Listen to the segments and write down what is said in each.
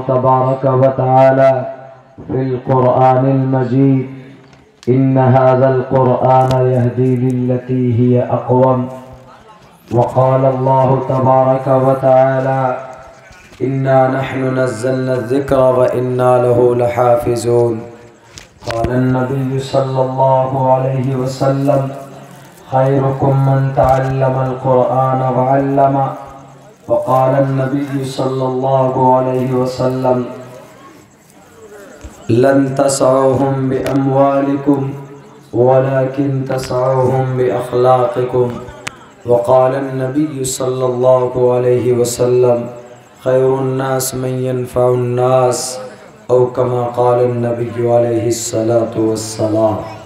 तबारक व तआला फिल कुरआनिल मजीद इन्न हाज़ल कुरआन यहदी लिल्लती हिय अक़वम व क़ाल अल्लाहु तबारक व तआला इन्ना नहनु नज़्ज़लना ज़िक्र व इन्ना लहू लहाफ़िज़ून। क़ाल नबी सल्लल्लाहु अलैहि वसल्लम खैरुकुम मन तअल्लमल कुरआन व अल्लमा। वक़ाल नबी सल्लल्लाहु अलैहि वसल्लम लन तसअहुम बिअम्वालिकुम वलाकिन तसअहुम बिअख़लाक़िकुम। वक़ाल नबी सल्लल्लाहु अलैहि वसल्लम खैरुन्नास मन यनफ़उन्नास औ कमा क़ाल नबी अलैहिस्सलातु वस्सलाम।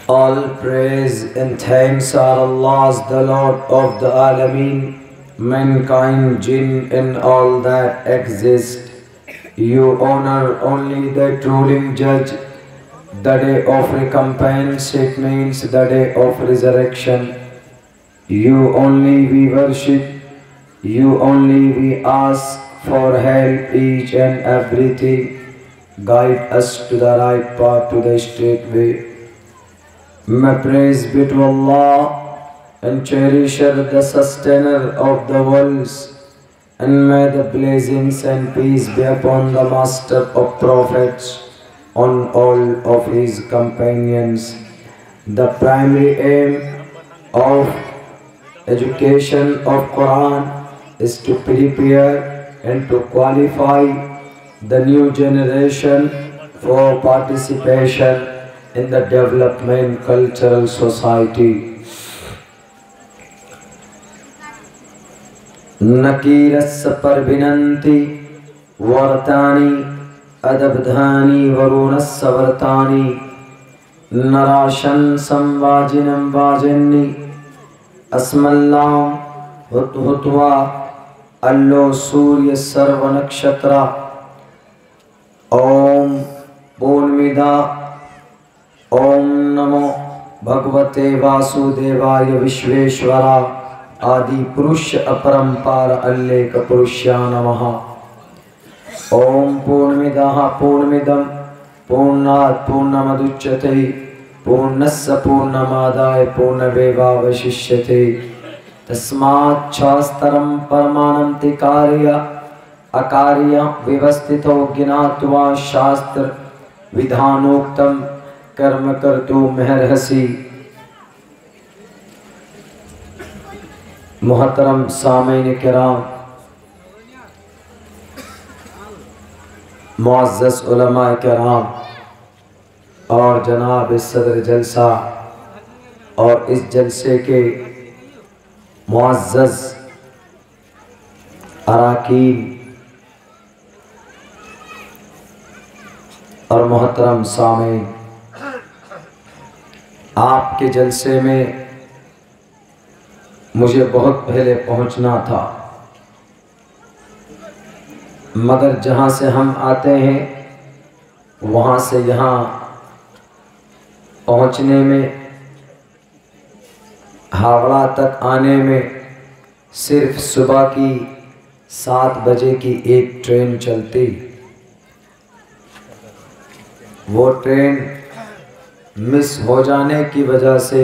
All praise and thanks are Allah's, the Lord of the Alameen, mankind, jinn and all that exist. You honor only the ruling judge, the day of recompense, it means the day of resurrection. You only we worship, you only we ask for help each and everything. Guide us to the right path, to the straight way. May praise be to Allah and cherisher, the sustainer of the worlds, and may the blessings and peace be upon the master of prophets, on all of his companions. The primary aim of education of Quran is to prepare and to qualify the new generation for participation in the development cultural society. नकीरस पर विनंती वर्तानी अदबधानी वरुणस वर्तानी नराशन संवाजिनम वाजिन्नी अस्मल्लाम हुतवा अल्लो सूर्य सर्व नक्षत्रा ओम पूर्णमिदा ओम नमो भगवते वासुदेवाय विश्वेश्वरा आदि पुरुष अपरंपार अल्लेख पुरुष्या नमः। ओम पूर्णमिदः पूर्णमिदं पूर्णात् पूर्णमुदच्यते पूर्णस्य पूर्णमादाय पूर्णमेवावशिष्यते। तस्मात् शास्त्रं परमानं तिकार्य अकार्य व्यवस्थितो ज्ञात्वा शास्त्र विधानोक्तं कर्म कर्तु महर्षि। मोहतरम सामीन किराम, मुअज़्ज़ज़ उलमा किराम और जनाब सदर जलसा और इस जलसे के मुअज़्ज़ज़ अराकीन और मोहतरम सामीन, आपके जलसे में मुझे बहुत पहले पहुंचना था, मगर जहां से हम आते हैं वहां से यहाँ पहुंचने में, हावड़ा तक आने में सिर्फ सुबह की 7 बजे की एक ट्रेन चलती। वो ट्रेन मिस हो जाने की वजह से,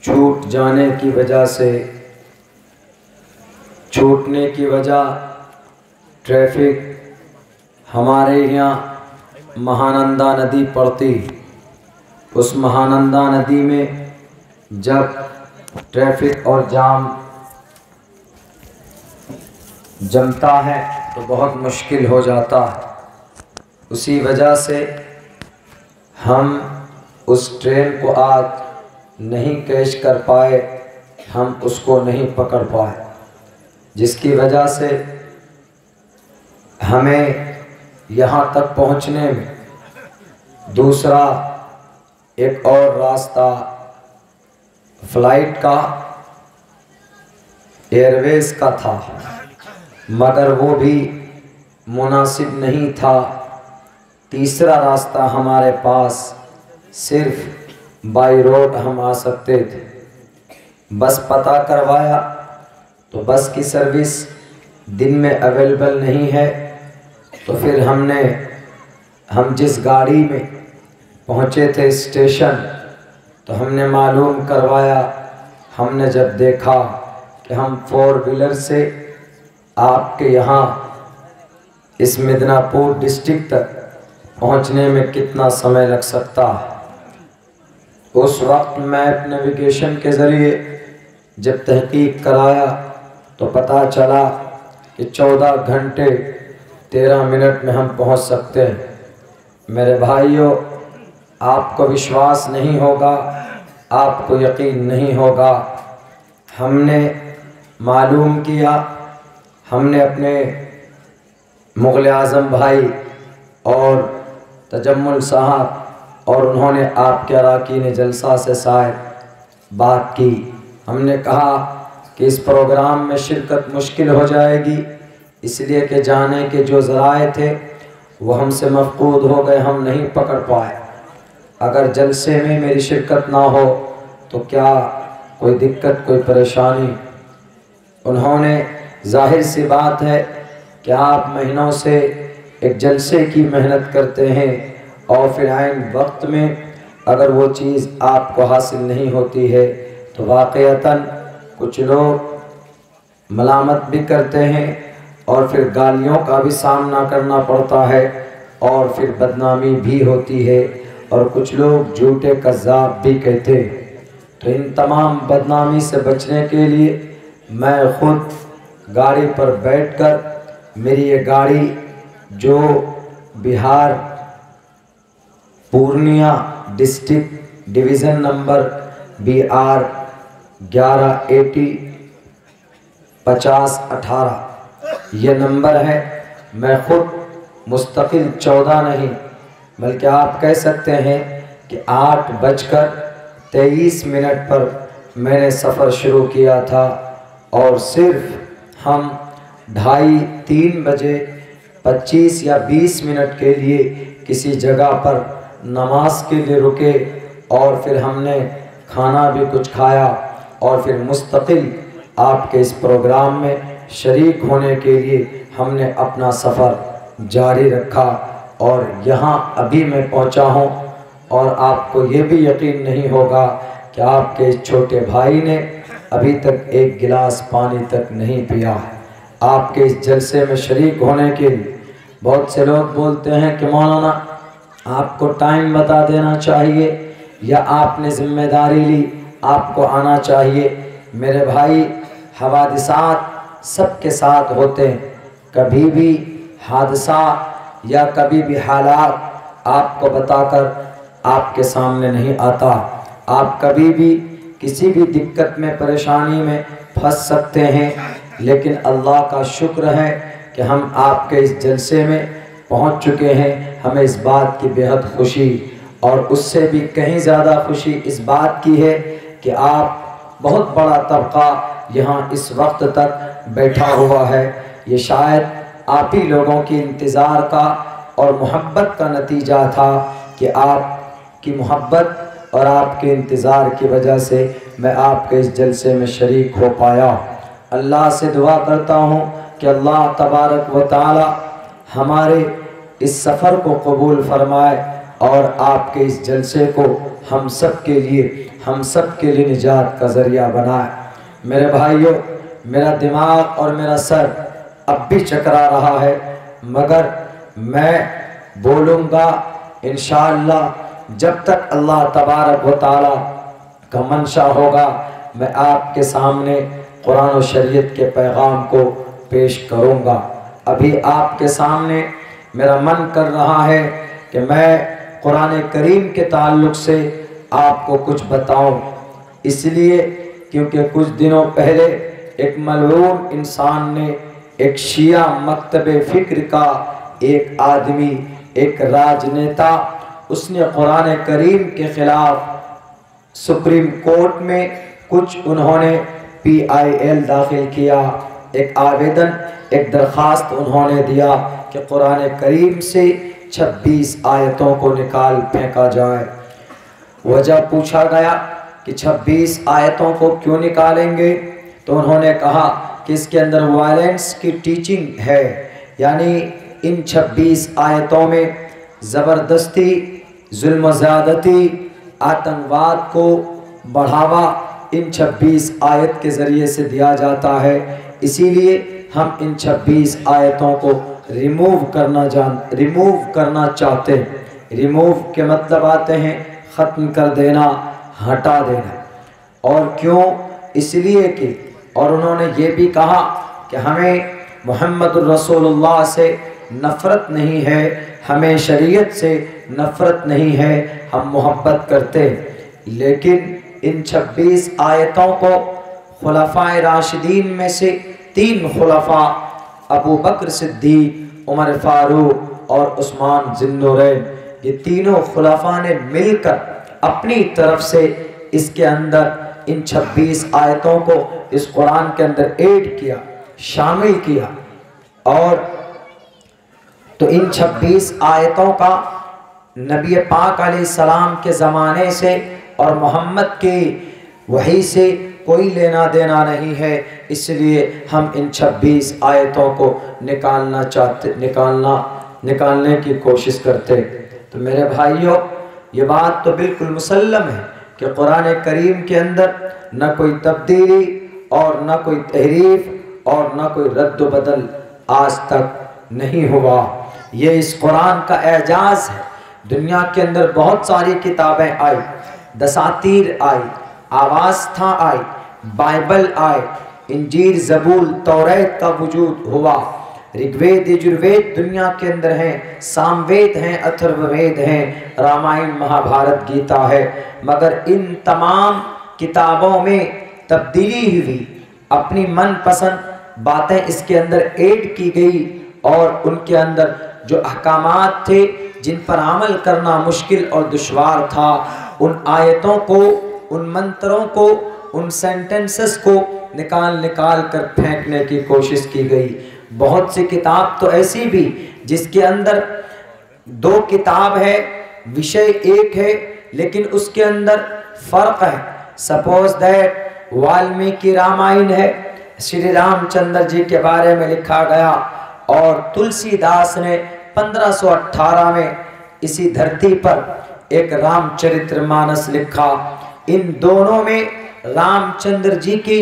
छूट जाने की वजह से, छूटने की वजह ट्रैफिक हमारे यहाँ महानंदा नदी पड़ती। उस महानंदा नदी में जब ट्रैफिक और जाम जमता है तो बहुत मुश्किल हो जाता है। उसी वजह से हम उस ट्रेन को आज नहीं कैच कर पाए, हम उसको नहीं पकड़ पाए, जिसकी वजह से हमें यहाँ तक पहुँचने में दूसरा एक और रास्ता फ्लाइट का, एयरवेज का था, मगर वो भी मुनासिब नहीं था। तीसरा रास्ता हमारे पास, सिर्फ बाई रोड हम आ सकते थे। बस पता करवाया तो बस की सर्विस दिन में अवेलेबल नहीं है, तो फिर हम जिस गाड़ी में पहुँचे थे स्टेशन, तो हमने मालूम करवाया। हमने जब देखा कि हम 4 व्हीलर से आपके यहाँ इस मिदनापुर डिस्ट्रिक्ट तक पहुँचने में कितना समय लग सकता है, उस वक्त मैप नेविगेशन के ज़रिए जब तहकीक कराया तो पता चला कि 14 घंटे 13 मिनट में हम पहुंच सकते हैं। मेरे भाइयों, आपको विश्वास नहीं होगा, आपको यकीन नहीं होगा। हमने मालूम किया, हमने अपने मुग़ल आज़म भाई और तजम्मुल साहब और उन्होंने आपके अरकान जलसा से शायद बात की। हमने कहा कि इस प्रोग्राम में शिरकत मुश्किल हो जाएगी, इसलिए कि जाने के जो ज़राए थे वो हमसे मफकूद हो गए, हम नहीं पकड़ पाए। अगर जलसे में मेरी शिरकत ना हो तो क्या कोई दिक्कत, कोई परेशानी? उन्होंने, जाहिर सी बात है कि आप महीनों से एक जलसे की मेहनत करते हैं और फिर आइन वक्त में अगर वो चीज़ आपको हासिल नहीं होती है तो वाक़ईतन कुछ लोग मलामत भी करते हैं और फिर गालियों का भी सामना करना पड़ता है और फिर बदनामी भी होती है और कुछ लोग झूठे कज़्ज़ाब भी कहते हैं। तो इन तमाम बदनामी से बचने के लिए मैं ख़ुद गाड़ी पर बैठकर, मेरी ये गाड़ी जो Bihar Purnia district division number BR 1180 5018 ये नंबर है। मैं ख़ुद मुस्तकिल 14 नहीं बल्कि आप कह सकते हैं कि 8:23 पर मैंने सफ़र शुरू किया था और सिर्फ हम 2:30-3 बजे 25 या 20 मिनट के लिए किसी जगह पर नमाज के लिए रुके और फिर हमने खाना भी कुछ खाया और फिर मुस्तकिल आपके इस प्रोग्राम में शरीक होने के लिए हमने अपना सफ़र जारी रखा और यहाँ अभी मैं पहुँचा हूँ। और आपको ये भी यकीन नहीं होगा कि आपके इस छोटे भाई ने अभी तक एक गिलास पानी तक नहीं पिया है। आपके इस जलसे में शरीक होने के लिए बहुत से लोग बोलते हैं कि मौलाना आपको टाइम बता देना चाहिए या आपने ज़िम्मेदारी ली, आपको आना चाहिए। मेरे भाई, हवादिसात सबके साथ होते हैं, कभी भी हादसा या कभी भी हालात आपको बताकर आपके सामने नहीं आता। आप कभी भी किसी भी दिक्कत में, परेशानी में फंस सकते हैं, लेकिन अल्लाह का शुक्र है कि हम आपके इस जलसे में पहुंच चुके हैं। हमें इस बात की बेहद खुशी और उससे भी कहीं ज़्यादा खुशी इस बात की है कि आप बहुत बड़ा तबका यहाँ इस वक्त तक बैठा हुआ है। ये शायद आप ही लोगों की इंतज़ार का और मोहब्बत का नतीजा था कि आपकी मोहब्बत और आपके इंतज़ार की वजह से मैं आपके इस जलसे में शरीक हो पाया। अल्लाह से दुआ करता हूँ कि अल्लाह तबारक व तआला हमारे इस सफ़र को कबूल फरमाए और आपके इस जलसे को हम सब के लिए निजात का ज़रिया बनाए। मेरे भाइयों, मेरा दिमाग और मेरा सर अब भी चकरा रहा है, मगर मैं बोलूँगा इंशाअल्लाह जब तक अल्लाह तबारक व तआला का मंशा होगा मैं आपके सामने कुरान और शरीयत के पैगाम को पेश करूँगा। अभी आपके सामने मेरा मन कर रहा है कि मैं कुरान करीम के ताल्लुक़ से आपको कुछ बताऊं, इसलिए क्योंकि कुछ दिनों पहले एक मलऊन इंसान ने, एक शिया मकतब फ़िक्र का एक आदमी, एक राजनेता, उसने कुरान करीम के ख़िलाफ़ सुप्रीम कोर्ट में कुछ उन्होंने PIL दाखिल किया, एक आवेदन, एक दरख्वास्त उन्होंने दिया कि कुरान करीम से 26 आयतों को निकाल फेंका जाए। वजह पूछा गया कि 26 आयतों को क्यों निकालेंगे, तो उन्होंने कहा कि इसके अंदर वायलेंस की टीचिंग है, यानी इन 26 आयतों में ज़बरदस्ती, जुल्म ज़्यादती, आतंकवाद को बढ़ावा इन 26 आयत के ज़रिए से दिया जाता है। इसीलिए हम इन 26 आयतों को रिमूव करना चाहते हैं। रिमूव के मतलब आते हैं ख़त्म कर देना, हटा देना। और क्यों? इसलिए कि और उन्होंने ये भी कहा कि हमें मुहम्मदुर रसूलुल्लाह से नफ़रत नहीं है, हमें शरीयत से नफ़रत नहीं है, हम मोहब्बत करते हैं। लेकिन इन 26 आयतों को खुलफाए राशिदीन में से 3 खुलफा अबू बकर सिद्दीक़, उमर फ़ारूक और उस्मान ज़ुन्नूरैन, ये तीनों खुलफा ने मिलकर अपनी तरफ से इसके अंदर इन 26 आयतों को इस कुरान के अंदर ऐड किया, शामिल किया। और तो इन 26 आयतों का नबी पाक अलैहिस्सलाम के ज़माने से और मोहम्मद के वही से कोई लेना देना नहीं है। इसलिए हम इन 26 आयतों को निकालने की कोशिश करते। तो मेरे भाइयों, ये बात तो बिल्कुल मुसल्लम है कि कुरान करीम के अंदर न कोई तब्दीली और न कोई तहरीफ और न कोई रद्द बदल आज तक नहीं हुआ। ये इस कुरान का एजाज़ है। दुनिया के अंदर बहुत सारी किताबें आई, दसातीर आई, आवास्था आई, बाइबल आई, इंजील, ज़बूर, तौरात का वजूद हुआ, ऋग्वेद, यजुर्वेद दुनिया के अंदर हैं, सामवेद हैं, अथर्ववेद हैं, रामायण, महाभारत, गीता है। मगर इन तमाम किताबों में तब्दीली हुई, अपनी मनपसंद बातें इसके अंदर ऐड की गई और उनके अंदर जो अहकामात थे जिन पर अमल करना मुश्किल और दुश्वार था, उन आयतों को, उन मंत्रों को, उन सेंटेंसेस को निकाल कर फेंकने की कोशिश की गई। बहुत सी किताब तो ऐसी भी जिसके अंदर 2 किताब है, विषय एक है, लेकिन उसके अंदर फ़र्क है। सपोज दैट वाल्मीकि रामायण है, श्री रामचंद्र जी के बारे में लिखा गया, और तुलसीदास ने 1518 में इसी धरती पर एक रामचरितमानस लिखा। इन दोनों में रामचंद्र जी की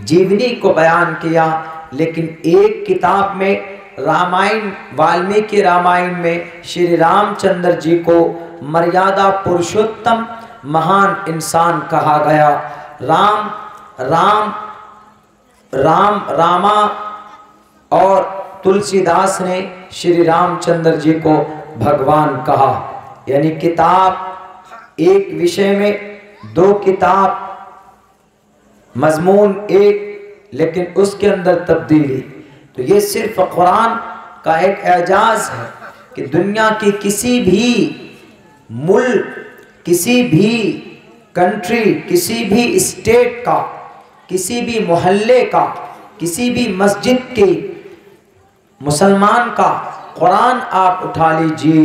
जीवनी को बयान किया, लेकिन एक किताब में रामायण, वाल्मीकि रामायण में श्री रामचंद्र जी को मर्यादा पुरुषोत्तम महान इंसान कहा गया। रामा और तुलसीदास ने श्री रामचंद्र जी को भगवान कहा। यानी किताब एक, विषय में 2 किताब, मजमून एक, लेकिन उसके अंदर तब्दीली। तो ये सिर्फ कुरान का एक एजाज़ है कि दुनिया की किसी भी मुल्क, किसी भी कंट्री, किसी भी स्टेट का, किसी भी मोहल्ले का, किसी भी मस्जिद के मुसलमान का कुरान आप उठा लीजिए,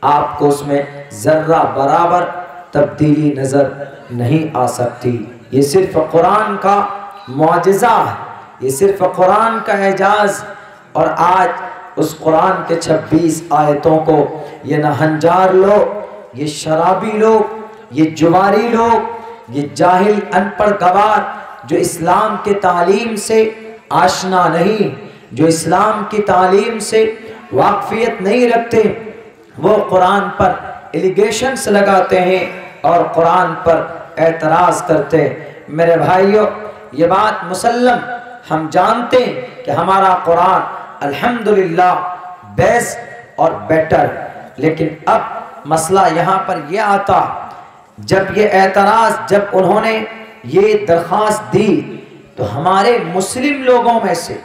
आपको उसमें ज़र्रा बराबर तब्दीली नज़र नहीं आ सकती। ये सिर्फ कुरान का मुआजिज़ा है, ये सिर्फ कुरान का एजाज़। और आज उस कुरान के 26 आयतों को ये नहंजार लोग, ये शराबी लोग, ये जुआरी लोग, ये जाहिल अनपढ़ गवार जो इस्लाम के तालीम से आशना नहीं, जो इस्लाम की तालीम से वाकफियत नहीं रखते, वो कुरान पर एलिगेशंस लगाते हैं और कुरान पर एतराज़ करते हैं। मेरे भाइयों, ये बात मुसल्लम हम जानते हैं कि हमारा कुरान अल्हम्दुलिल्लाह बेस्ट और बेटर। लेकिन अब मसला यहाँ पर यह आता, जब ये एतराज़, जब उन्होंने ये दरख्वास्त दी, तो हमारे मुस्लिम लोगों में से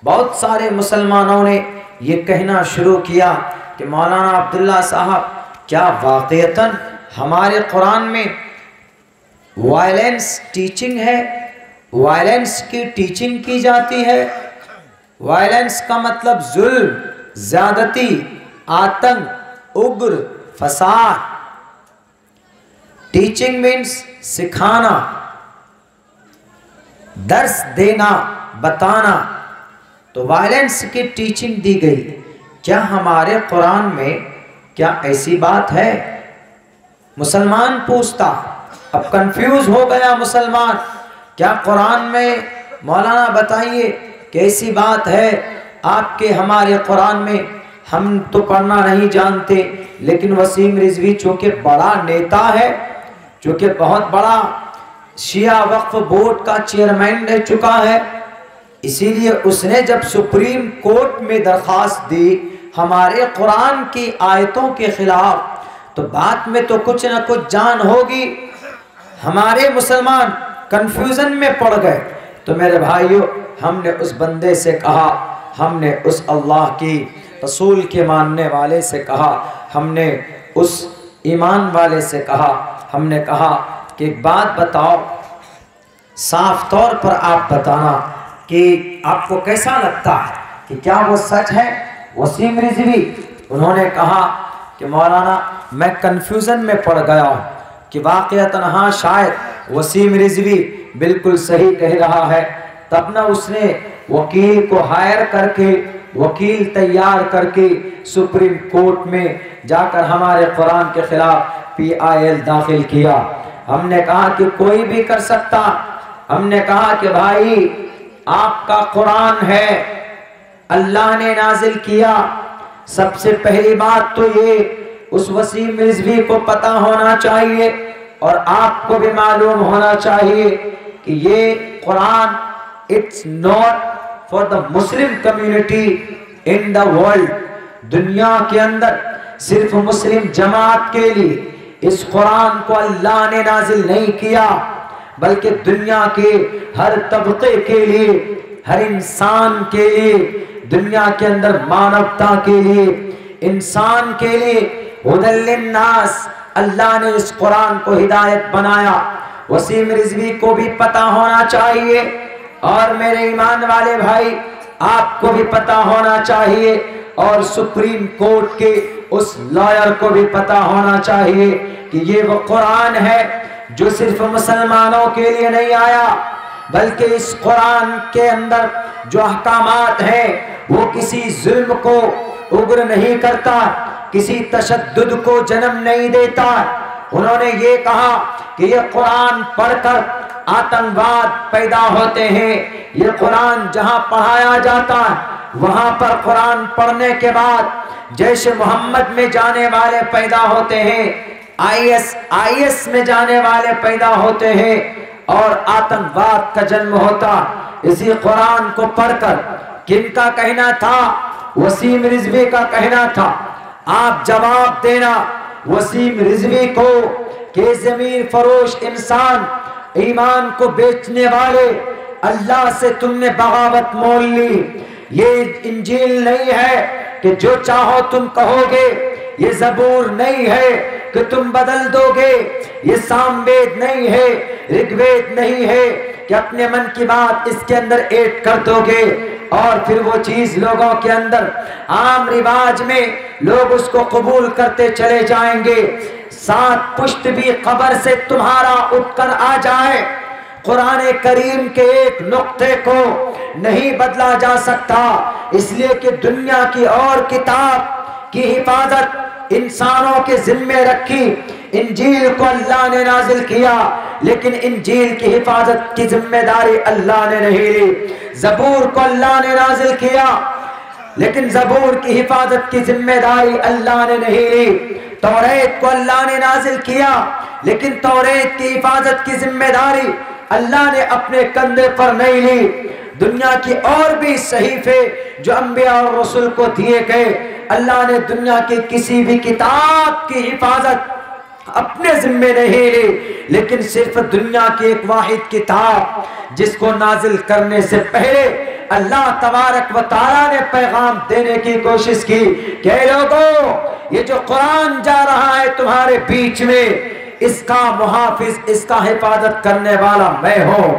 बहुत सारे मुसलमानों ने ये कहना शुरू किया कि मौलाना अब्दुल्ला साहब, क्या वाक़ईतन हमारे कुरान में वायलेंस टीचिंग है? वायलेंस की टीचिंग की जाती है? वायलेंस का मतलब जुल्म, ज़्यादती, आतंक, उग्र, फसाद। टीचिंग मीन्स सिखाना, दर्स देना, बताना, तो वायलेंस की टीचिंग दी गई। क्या हमारे कुरान में क्या ऐसी बात है? मुसलमान पूछता, अब कंफ्यूज हो गया मुसलमान, क्या कुरान में मौलाना बताइए कैसी बात है आपके हमारे कुरान में? हम तो पढ़ना नहीं जानते, लेकिन वसीम रिजवी चूँकि बड़ा नेता है, चूँकि बहुत बड़ा शिया वक्फ बोर्ड का चेयरमैन रह चुका है, इसीलिए उसने जब सुप्रीम कोर्ट में दरख्वास्त दी हमारे कुरान की आयतों के खिलाफ, तो बात में तो कुछ ना कुछ जान होगी। हमारे मुसलमान कंफ्यूजन में पड़ गए। तो मेरे भाइयों, हमने उस बंदे से कहा, हमने उस अल्लाह की रसूल के मानने वाले से कहा, हमने उस ईमान वाले से कहा, हमने कहा कि एक बात बताओ, साफ तौर पर आप बताना कि आपको कैसा लगता है कि क्या वो सच है वसीम रिजवी? उन्होंने कहा कि मौलाना मैं कंफ्यूजन में पड़ गया हूँ कि वाक़यतन हाँ, शायद वसीम रिजवी बिल्कुल सही कह रहा है। तब ना उसने वकील को हायर करके, वकील तैयार करके सुप्रीम कोर्ट में जाकर हमारे कुरान के खिलाफ PIL दाखिल किया। हमने कहा कि कोई भी कर सकता। हमने कहा कि भाई आपका कुरान है, अल्लाह ने नाजिल किया। सबसे पहली बात तो ये उस वसीम रिजवी को पता होना चाहिए और आपको भी मालूम होना चाहिए कि ये Quran it's not for the Muslim community in the world. दुनिया के अंदर सिर्फ मुस्लिम जमात के लिए इस कुरान को अल्लाह ने नाजिल नहीं किया, बल्कि दुनिया के हर तबके के लिए, हर इंसान के लिए, दुनिया के अंदर मानवता के लिए, इंसान के लिए हुदल लिन्नास, अल्लाह ने इस कुरान को हिदायत बनाया। वसीम रिजवी को भी पता होना चाहिए और मेरे ईमान वाले भाई आपको भी पता होना चाहिए और सुप्रीम कोर्ट के उस लॉयर को भी पता होना चाहिए कि ये वो कुरान है जो सिर्फ मुसलमानों के लिए नहीं आया, बल्कि इस कुरान के अंदर जो अहकामात हैं वो किसी जुल्म को उग्र नहीं करता, किसी तशद्दुद को जन्म नहीं देता। उन्होंने ये कहा कि ये कुरान पढ़कर आतंकवाद पैदा होते हैं। ये कुरान जहां पढ़ाया जाता है वहां पर कुरान पढ़ने के बाद जैसे मोहम्मद में जाने वाले पैदा होते हैं, IS में जाने वाले पैदा होते हैं और आतंकवाद का जन्म होता। इसी कुरान को पढ़कर किनका कहना था? वसीम रिजवी का कहना था। आप जवाब देना वसीम रिजवी को कि ज़मीन फरोश इंसान, ईमान को बेचने वाले, अल्लाह से तुमने बगावत मोल ली। ये इंजील नहीं है कि जो चाहो तुम कहोगे, ये ज़बूर नहीं है कि तुम बदल दोगे, ये सामवेद नहीं है, ऋग्वेद नहीं है कि अपने मन की बात इसके अंदर ऐड कर दोगे और फिर वो चीज लोगों के अंदर आम रिवाज में लोग उसको कबूल करते चले जाएंगे। 7 पुश्त भी कब्र से तुम्हारा उठकर आ जाए, कुरान करीम के एक नुक्ते को नहीं बदला जा सकता, इसलिए कि दुनिया की और किताब की हिफाजत इंसानों के जिम्मे रखी। इंजील को अल्लाह ने नाजिल किया, लेकिन इंजील की हिफाजत की जिम्मेदारी अल्लाह ने नहीं ली। ज़बूर को अल्लाह ने नाजिल किया, लेकिन ज़बूर की हिफाजत की जिम्मेदारी अल्लाह ने नहीं ली। तौरेत को अल्लाह ने नाजिल किया, लेकिन तौरेत की हिफाजत की जिम्मेदारी अल्लाह ने अपने कंधे पर नहीं ली। दुनिया की और भी सहीफे जो अंबिया और रसूल को दिए गए, अल्लाह ने दुनिया की किसी भी किताब की हिफाजत अपने जिम्मे नहीं ली, लेकिन सिर्फ दुनिया की एक वाहिद किताब जिसको नाजिल करने से पहले अल्लाह तबारक व तआला ने पैगाम देने की कोशिश की कि लोगों, ये जो कुरान जा रहा है तुम्हारे बीच में, इसका मुहाफिज, इसका हिफाजत करने वाला मैं हूं।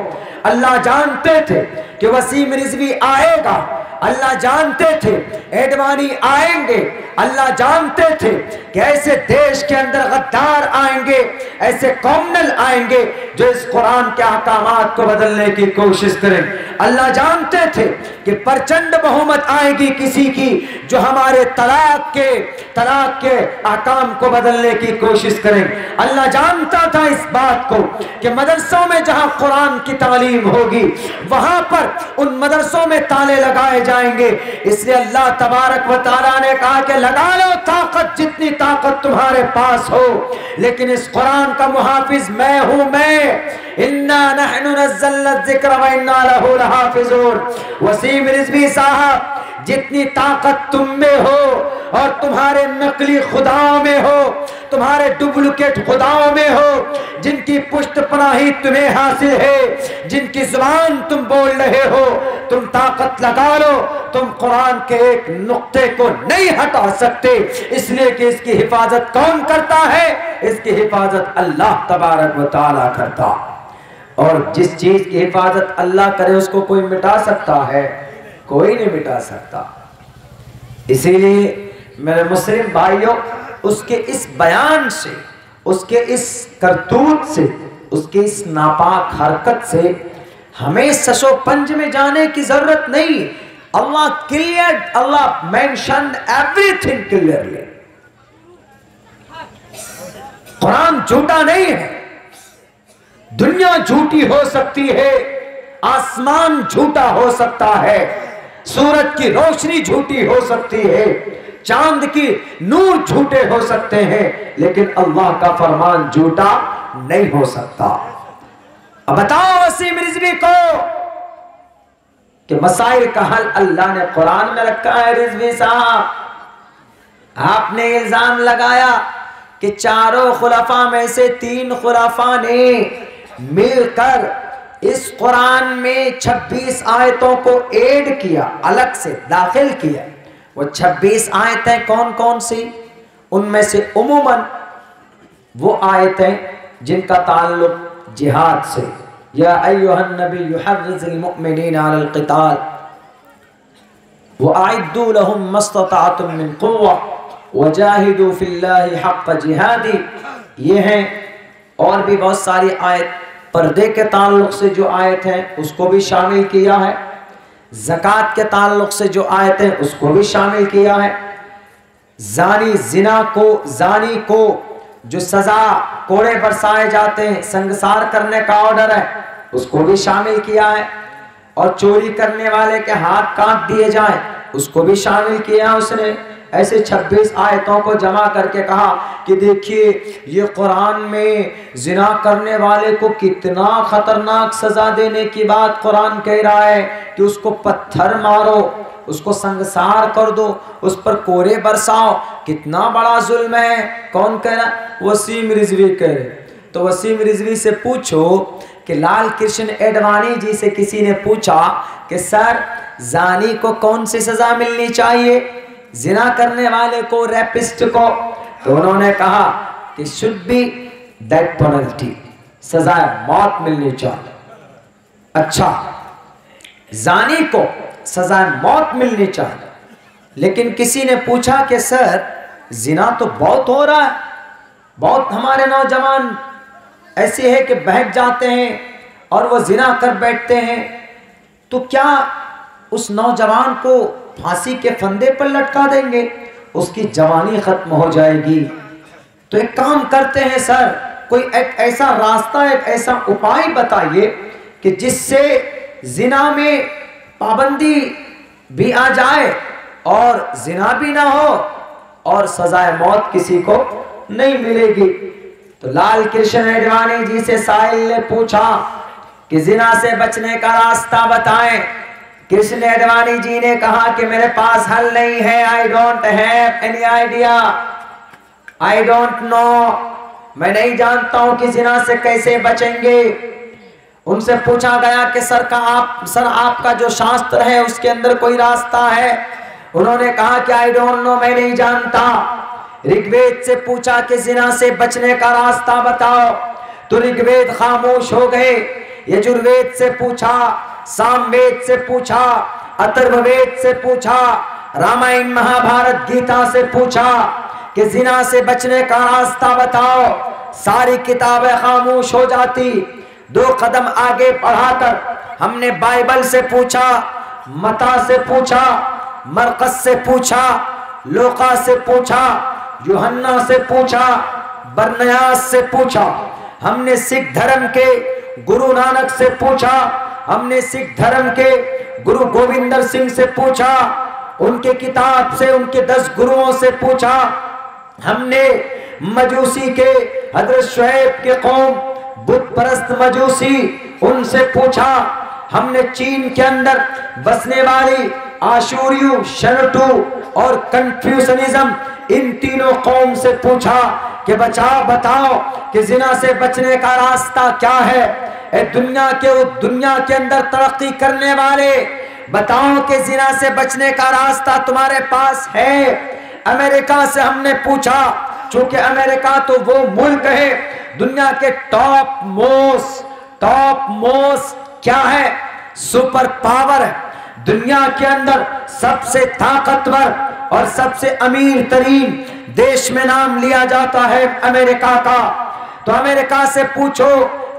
अल्लाह जानते थे कि वसीम रिजवी आएगा, अल्लाह जानते थे एडवानी आएंगे, अल्लाह जानते थे कि ऐसे देश के अंदर गद्दार आएंगे, ऐसे कॉमनल आएंगे जो इस कुरान के अहकामात को बदलने की कोशिश करें। अल्लाह जानते थे कि प्रचंड बहुमत आएगी किसी की जो हमारे तलाक के अहकाम को बदलने की कोशिश करें। अल्लाह जानता था इस बात को कि मदरसों में जहां कुरान की तालीम होगी वहां पर उन मदरसों में ताले लगाए जाएंगे। इसलिए अल्लाह तबारक व तआला ने कहा कि लगा लो ताकत, जितनी ताकत तुम्हारे पास हो, लेकिन इस कुरान का मुहाफिज मैं हूं। मैं इन्ना नहनु नज़्ज़लना ज़िक्र व इन्ना लहू लहाफ़िज़ून। वसीम रिज़वी साहब, जितनी ताकत तुम में हो और तुम्हारे नकली खुदाओं में हो, तुम्हारे डुप्लीकेट खुदाओं में हो, जिनकी पुष्ट पनाही तुम्हें हासिल है, जिनकी जुबान तुम बोल रहे हो, तुम ताकत लगा लो, तुम कुरान के एक नुक्ते को नहीं हटा सकते। इसलिए कि इसकी हिफाजत कौन करता है? इसकी हिफाजत अल्लाह तबारक व तआला करता। और जिस चीज की हिफाजत अल्लाह करे उसको कोई मिटा सकता है? कोई नहीं मिटा सकता। इसीलिए मेरे मुस्लिम भाइयों, उसके इस बयान से, उसके इस करतूत से, उसके इस नापाक हरकत से हमें सशोपंज में जाने की जरूरत नहीं। अल्लाह क्लियर, अल्लाह मेंशन एवरीथिंग क्लियरली। कुरान झूठा नहीं है। दुनिया झूठी हो सकती है, आसमान झूठा हो सकता है, सूरज की रोशनी झूठी हो सकती है, चांद की नूर झूठे हो सकते हैं, लेकिन अल्लाह का फरमान झूठा नहीं हो सकता। अब बताओ वसीम रिज़वी को कि मसाइल का हल अल्लाह ने कुरान में रखा है। रिज़वी साहब, आपने इल्जाम लगाया कि चारों खुलफा में से 3 खुलफा ने मिलकर इस कुरान में 26 आयतों को ऐड किया, अलग से दाखिल किया। वो 26 आयतें कौन कौन सी? उनमें से उमूमन वो आयतें जिनका ताल्लुक जिहाद से, या अय्युहन नबी युहर्रिज़ुल मुमिनीना अलल क़िताल व अइद्दू लहुम मस्तताअतुम मिन क़ुव्वा वजाहिदू फिल्लाहि हक़्क़ जिहादी, ये हैं। और भी बहुत सारी आयत, पर्दे के ताल्लुक से जो आयत है उसको भी शामिल किया है, ज़कात के ताल्लुक से जो आयत है उसको भी शामिल किया है, जानी को जो सजा कोड़े बरसाए जाते हैं, संगसार करने का ऑर्डर है, उसको भी शामिल किया है, और चोरी करने वाले के हाथ काट दिए जाएं उसको भी शामिल किया उसने। ऐसे 26 आयतों को जमा करके कहा कि देखिए ये कुरान में जिना करने वाले को कितना खतरनाक सजा देने की बात कुरान कह रहा है कि उसको पत्थर मारो, उसको संगसार कर दो, उस पर कोरे बरसाओ, कितना बड़ा जुल्म है। कौन कह रहा? वसीम रिज़वी कह रहे। तो वसीम रिज़वी से पूछो कि लाल कृष्ण एडवाणी जी से किसी ने पूछा कि सर जानी को कौन सी सजा मिलनी चाहिए, जिना करने वाले को, रेपिस्ट को? तो उन्होंने कहा कि शुड बी डेथ पेनल्टी, सजा मौत मिलनी चाहिए। अच्छा, जानी को सजा मौत मिलनी चाहिए, लेकिन किसी ने पूछा कि सर जिना तो बहुत हो रहा है, बहुत हमारे नौजवान ऐसे है कि बहक जाते हैं और वो जिना कर बैठते हैं, तो क्या उस नौजवान को फांसी के फंदे पर लटका देंगे? उसकी जवानी खत्म हो जाएगी। तो एक काम करते हैं सर, कोई एक ऐसा रास्ता, एक ऐसा उपाय बताइए कि जिससे जिना में पाबंदी भी आ जाए और जिना भी ना हो और सजाए मौत किसी को नहीं मिलेगी। तो लाल कृष्ण एडवाणी जी से साहिल ने पूछा कि जिना से बचने का रास्ता बताएं। कृष्ण एडवाणी जी ने कहा कि मेरे पास हल नहीं है, I don't have any idea, I don't no, मैं नहीं जानता हूं कि जिना से कैसे बचेंगे। उनसे पूछा गया कि सर आपका जो शास्त्र है उसके अंदर कोई रास्ता है? उन्होंने कहा कि आई डोंट नो, मैं नहीं जानता। ऋग्वेद से पूछा कि जिना से बचने का रास्ता बताओ, तो ऋग्वेद खामोश हो गए। यजुर्वेद से पूछा, सामवेद से पूछा, अथर्ववेद से पूछा, रामायण महाभारत गीता से पूछा कि जिना से बचने का रास्ता बताओ, सारी किताबें खामोश हो जाती। 2 कदम आगे बढ़ाकर हमने बाइबल से पूछा, मता से पूछा, मरकस से पूछा, लोका से पूछा, यूहन्ना से पूछा, बरनयास से पूछा, हमने सिख धर्म के गुरु नानक से पूछा, हमने सिख धर्म के गुरु गोविंदर सिंह से पूछा, उनके किताब से उनके 10 गुरुओं से पूछा, हमने मजूसी के हजरत शुएब के कौम बुत परस्त मजूसी उनसे पूछा, हमने चीन के अंदर बसने वाली आशूरियु, शनटू और कंफ्यूशनिज्म इन तीनों कौम से पूछा कि बताओ कि जिना से बचने का रास्ता क्या है। दुनिया के अंदर तरक्की करने वाले बताओ कि जिना से बचने का रास्ता तुम्हारे पास है। अमेरिका से हमने पूछा, चूंकि अमेरिका तो वो मुल्क है दुनिया के टॉप मोस्ट क्या है, सुपर पावर है। दुनिया के अंदर सबसे ताकतवर और सबसे अमीर तरीन देश में नाम लिया जाता है अमेरिका का। तो अमेरिका से पूछो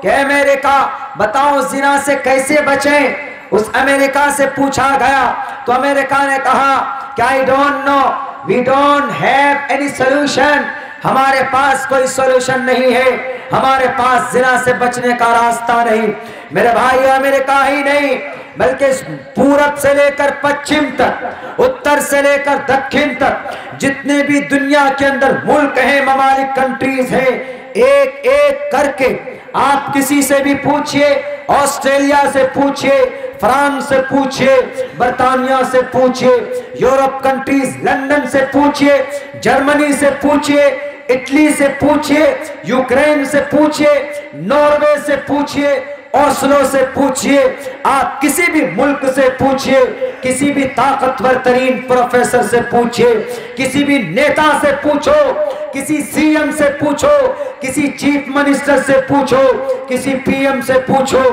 कि अमेरिका बताओ जिना से कैसे बचें। उस अमेरिका से पूछा गया तो अमेरिका ने कहा कि I don't know, we don't have any solution, हमारे पास कोई सोल्यूशन नहीं है, हमारे पास जिना से बचने का रास्ता नहीं। मेरे भाई, अमेरिका ही नहीं बल्कि पूरब से लेकर पश्चिम तक, उत्तर से लेकर दक्षिण तक जितने भी दुनिया के अंदर मुल्क हैं, ममालिक, कंट्रीज हैं, एक एक करके आप किसी से भी पूछिए, ऑस्ट्रेलिया से पूछिए, फ्रांस से पूछिए, बर्तानिया से पूछिए, यूरोप कंट्रीज लंदन से पूछिए, जर्मनी से पूछिए, इटली से पूछिए, यूक्रेन से पूछिए, नॉर्वे से पूछिए, ओस्लो से पूछिए, आप किसी भी मुल्क से पूछिए, किसी भी ताकतवर तरीन प्रोफेसर से पूछिए, किसी भी नेता से पूछो, किसी सीएम से पूछो, किसी चीफ मिनिस्टर से पूछो, किसी पीएम से पूछो,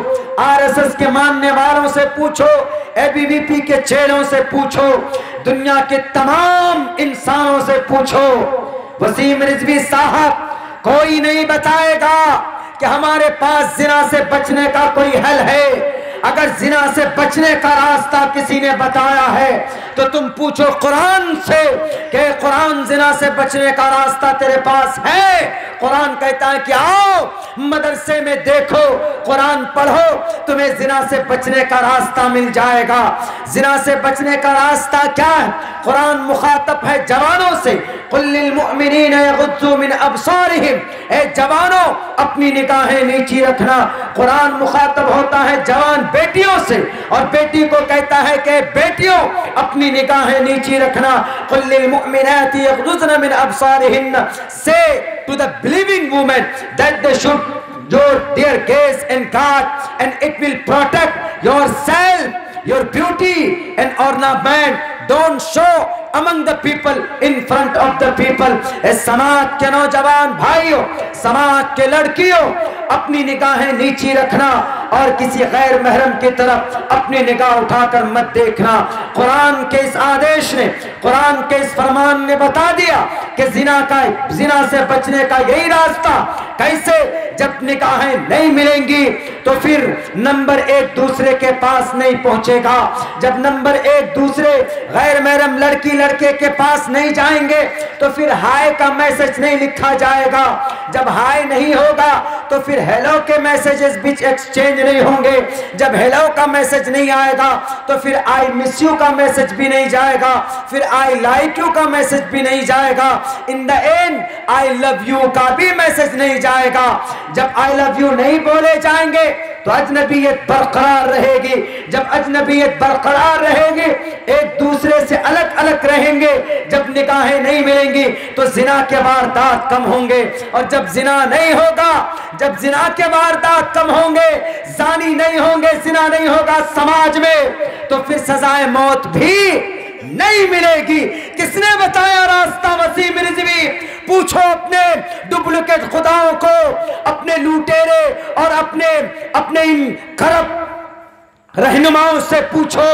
आरएसएस के मानने वालों से पूछो, एबीवीपी के चेहरों से पूछो, दुनिया के तमाम इंसानों से पूछो, वसीम रिजवी साहब कोई नहीं बताएगा कि हमारे पास जिना से बचने का कोई हल है। अगर जिना से बचने का रास्ता किसी ने बताया है तो तुम पूछो कुरान से कि कुरान जिना से बचने का रास्ता तेरे पास है। कुरान कहता है कि आओ मदरसे में देखो, कुरान पढ़ो, तुम्हें जिना से बचने का रास्ता मिल जाएगा। जिना से बचने का रास्ता क्या है? कुरान मुखातब है जवानों से, कुल्लिल मुअमिनीना यगुद्दू मिन अबसारिहिम, ए जवानों अपनी निगाहें नीची रखना। कुरान मुखातब होता है जवान बेटियों से और बेटी को कहता है कि बेटियों अपनी निगाहें नीची रखना। कुल्लिल मुअमिनाति यगुद्दूना मिन अबसारिहिन, say to the believing women that they should their gaze in God and it will protect yourself, your beauty and ornament. Don't show among the people in front of the people. समाज के नौजवान भाइयों, समाज के लड़कियों, अपनी निगाहें नीची रखना और किसी गैर महरम की तरफ अपनी निगाह उठाकर मत देखना। कुरान के इस आदेश ने, कुरान के इस फरमान ने बता दिया कि जिना से बचने का यही रास्ता। कैसे? जब निगाहें नहीं मिलेंगी तो फिर नंबर एक दूसरे के पास नहीं पहुंचेगा। जब नंबर एक दूसरे गैर महरम लड़की लड़के के पास नहीं जाएंगे तो फिर हाय का मैसेज नहीं लिखा जाएगा। जब हाय नहीं होगा तो फिर हेलो के मैसेजेस भी एक्सचेंज नहीं होंगे। जब हेलो का मैसेज नहीं आएगा तो फिर आई मिस यू का मैसेज भी नहीं जाएगा, फिर आई लाइक यू का मैसेज भी नहीं जाएगा। In the and I love you का भी मैसेज नहीं जाएगा। जब आई लव यू नहीं बोले जाएंगे तो अजनबियत बरकरार रहेगी। जब अजनबियत बरकरार रहेगी, एक दूसरे से अलग अलग रहेंगे। जब निगाहें नहीं मिलेंगी तो जिना के वारदात कम होंगे, और जब जिना नहीं होगा, जब जिना के वारदात कम होंगे, जानी नहीं होंगे, जिना नहीं होगा समाज में, तो फिर सजाए मौत भी नहीं मिलेगी। किसने बताया रास्ता? वसीम रिजवी। पूछो अपने डुप्लीकेट खुदाओं को, अपने लुटेरे और अपने इन खरब रहनुमाओं से पूछो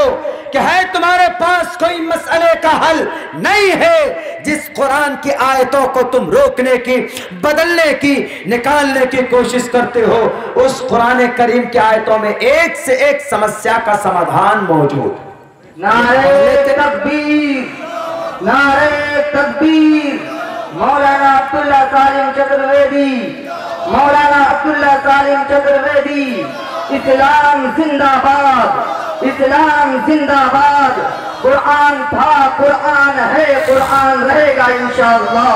कि है तुम्हारे पास कोई मसले का हल नहीं है। जिस कुरान की आयतों को तुम रोकने की, बदलने की, निकालने की कोशिश करते हो, उस कुरान करीम की आयतों में एक से एक समस्या का समाधान मौजूद। नारे तकबीर, नारे तकबीर। मौलाना अब्दुल्ला सालिम चतुर्वेदी, मौलाना अब्दुल्ला सालिम चतुर्वेदी। इस्लाम जिंदाबाद, इस्लाम जिंदाबाद। कुरान था, कुरान है, कुरान रहेगा इंशाअल्लाह।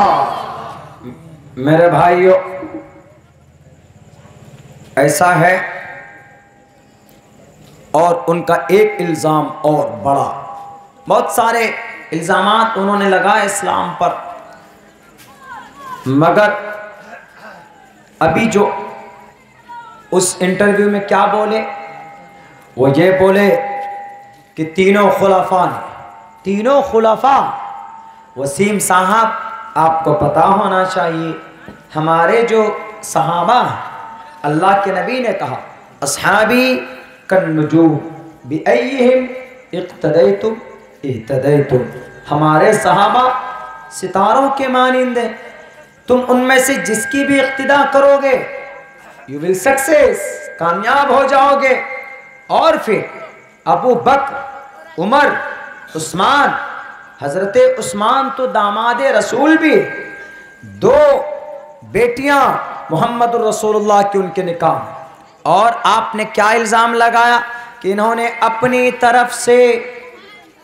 मेरे भाइयों, ऐसा है, और उनका एक इल्ज़ाम और बड़ा, बहुत सारे इल्ज़ामात उन्होंने लगाए इस्लाम पर, मगर अभी जो उस इंटरव्यू में क्या बोले, वो ये बोले कि तीनों खुलाफा ने, तीनों खुलाफा, वसीम साहब आपको पता होना चाहिए, हमारे जो सहाबा, अल्लाह के नबी ने कहा अस्हाबी कन्नुजूम बिअय्यिहिम इक़्तदैतुम इह्तदैतुम, हमारे सहाबा सितारों के मानिंदे, तुम उनमें से जिसकी भी इक्तिदा करोगे यू विल सक्सेस, कामयाब हो जाओगे। और फिर अबू बकर, उमर, उस्मान, हजरते उस्मान तो दामाद रसूल भी, दो बेटियां मोहम्मद रसूलुल्लाह की उनके निकाह, और आपने क्या इल्ज़ाम लगाया कि इन्होंने अपनी तरफ से,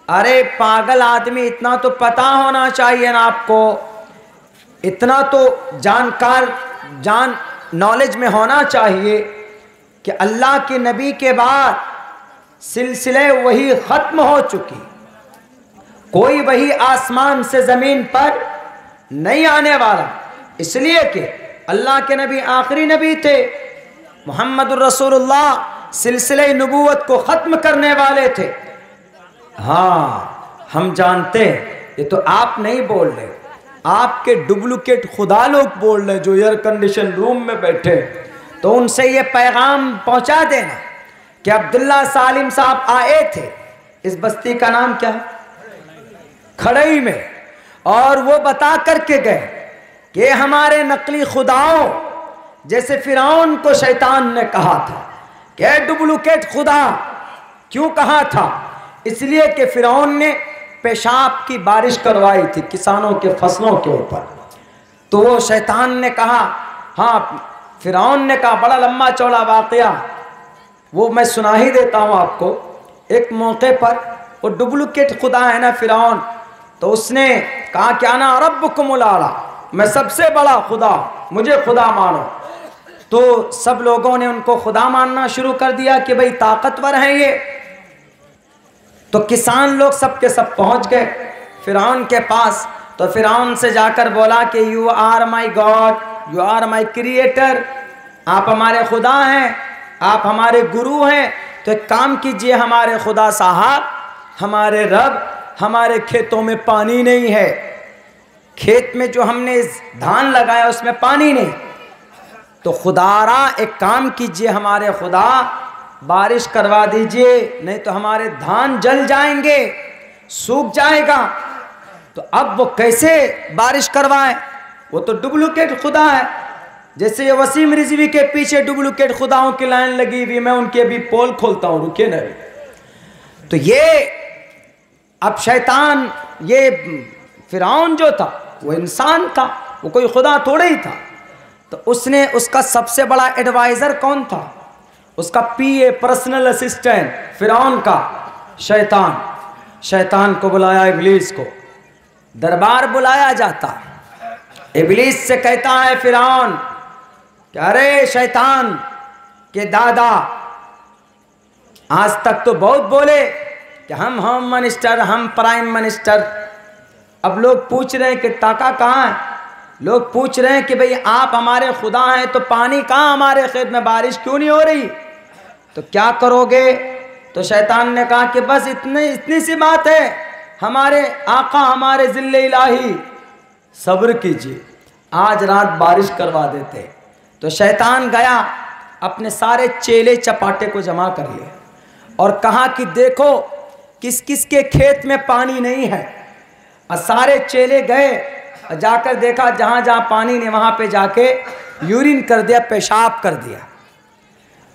अरे पागल आदमी, इतना तो पता होना चाहिए ना आपको, इतना तो नॉलेज में होना चाहिए कि अल्लाह के नबी के बाद सिलसिले वही ख़त्म हो चुकी, कोई वही आसमान से ज़मीन पर नहीं आने वाला, इसलिए कि अल्लाह के नबी आखिरी नबी थे, मोहम्मद रसूलुल्लाह सिलसिले नबूवत को ख़त्म करने वाले थे। हाँ, हम जानते हैं, ये तो आप नहीं बोल रहे, आपके डुप्लीकेट खुदा लोग बोल रहे जो एयर कंडीशन रूम में बैठे, तो उनसे ये पैगाम पहुंचा देना कि अब्दुल्ला सालिम साहब आए थे, इस बस्ती का नाम क्या है, खड़ई में, और वो बता करके गए कि हमारे नकली खुदाओं, जैसे फिरौन को शैतान ने कहा था कि डुप्लीकेट खुदा, क्यों कहा था, इसलिए कि फिरौन ने पेशाब की बारिश करवाई थी किसानों के फसलों के ऊपर, तो वो शैतान ने कहा, हाँ फिरौन ने कहा, बड़ा लंबा चौड़ा वाकया, वो मैं सुना ही देता हूँ आपको। एक मौके पर वो डुप्लीकेट खुदा है ना फिरौन, तो उसने कहा क्या ना रब्बुकुमुल आला, मैं सबसे बड़ा खुदा, मुझे खुदा मानो। तो सब लोगों ने उनको खुदा मानना शुरू कर दिया कि भाई ताकतवर हैं ये। तो किसान लोग सब के सब पहुंच गए फिरौन के पास, तो फिरौन से जाकर बोला कि you are my god, you are my creator, आप हमारे खुदा हैं, आप हमारे गुरु हैं, तो एक काम कीजिए हमारे खुदा साहब, हमारे रब, हमारे खेतों में पानी नहीं है, खेत में जो हमने धान लगाया उसमें पानी नहीं, तो खुदारा एक काम कीजिए हमारे खुदा, बारिश करवा दीजिए, नहीं तो हमारे धान जल जाएंगे, सूख जाएगा। तो अब वो कैसे बारिश करवाए, वो तो डुप्लीकेट खुदा है, जैसे ये वसीम रिजवी के पीछे डुप्लीकेट खुदाओं की लाइन लगी हुई, मैं उनके भी पोल खोलता हूँ, रुके नहीं। तो ये अब शैतान, ये फिरौन जो था वो इंसान था, वो कोई खुदा थोड़ा ही था, तो उसने, उसका सबसे बड़ा एडवाइज़र कौन था, उसका पीए, पर्सनल असिस्टेंट फिरौन का शैतान। शैतान को बुलाया, इब्लीस को दरबार बुलाया जाता, इब्लीस से कहता है फिरौन कि अरे शैतान के दादा, आज तक तो बहुत बोले कि हम होम मिनिस्टर, हम प्राइम मिनिस्टर, अब लोग पूछ रहे हैं कि टाका कहाँ है, लोग पूछ रहे हैं कि भाई आप हमारे खुदा हैं तो पानी कहाँ हमारे खेत में, बारिश क्यों नहीं हो रही, तो क्या करोगे। तो शैतान ने कहा कि बस इतनी सी बात है, हमारे आका, हमारे जिल्ले इलाही, सब्र कीजिए, आज रात बारिश करवा देते। तो शैतान गया, अपने सारे चेले चपाटे को जमा कर लिए और कहा कि देखो किस किस के खेत में पानी नहीं है। और सारे चेले गए और जाकर देखा जहाँ जहाँ पानी नहीं वहाँ पे जाके यूरिन कर दिया, पेशाब कर दिया।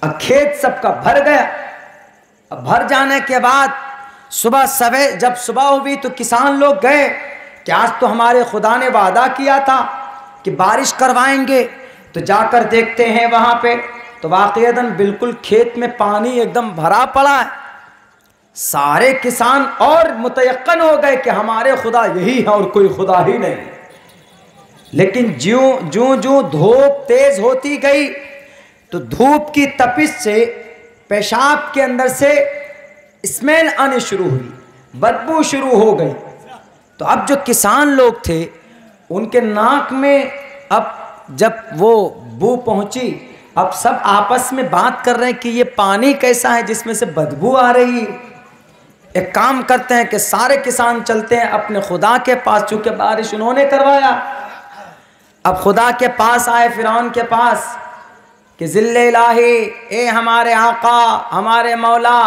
और खेत सबका भर गया। अब भर जाने के बाद सुबह सवेरे जब सुबह हुई तो किसान लोग गए कि आज तो हमारे खुदा ने वादा किया था कि बारिश करवाएंगे। तो जाकर देखते हैं वहाँ पे तो वाक़ईतन बिल्कुल खेत में पानी एकदम भरा पड़ा है। सारे किसान और मुतयक्कन हो गए कि हमारे खुदा यही है और कोई खुदा ही नहीं। लेकिन ज्यों ज्यों ज्यों धूप तेज होती गई तो धूप की तपिश से पेशाब के अंदर से स्मेल आने शुरू हुई, बदबू शुरू हो गई। तो अब जो किसान लोग थे उनके नाक में अब जब वो बू पहुंची, अब सब आपस में बात कर रहे हैं कि ये पानी कैसा है जिसमें से बदबू आ रही है। एक काम करते हैं कि सारे किसान चलते हैं अपने खुदा के पास, चूंकि बारिश उन्होंने करवाया। अब खुदा के पास आए, फिरौन के पास कि ज़िल्ले इलाही, ए हमारे आका, हमारे मौला,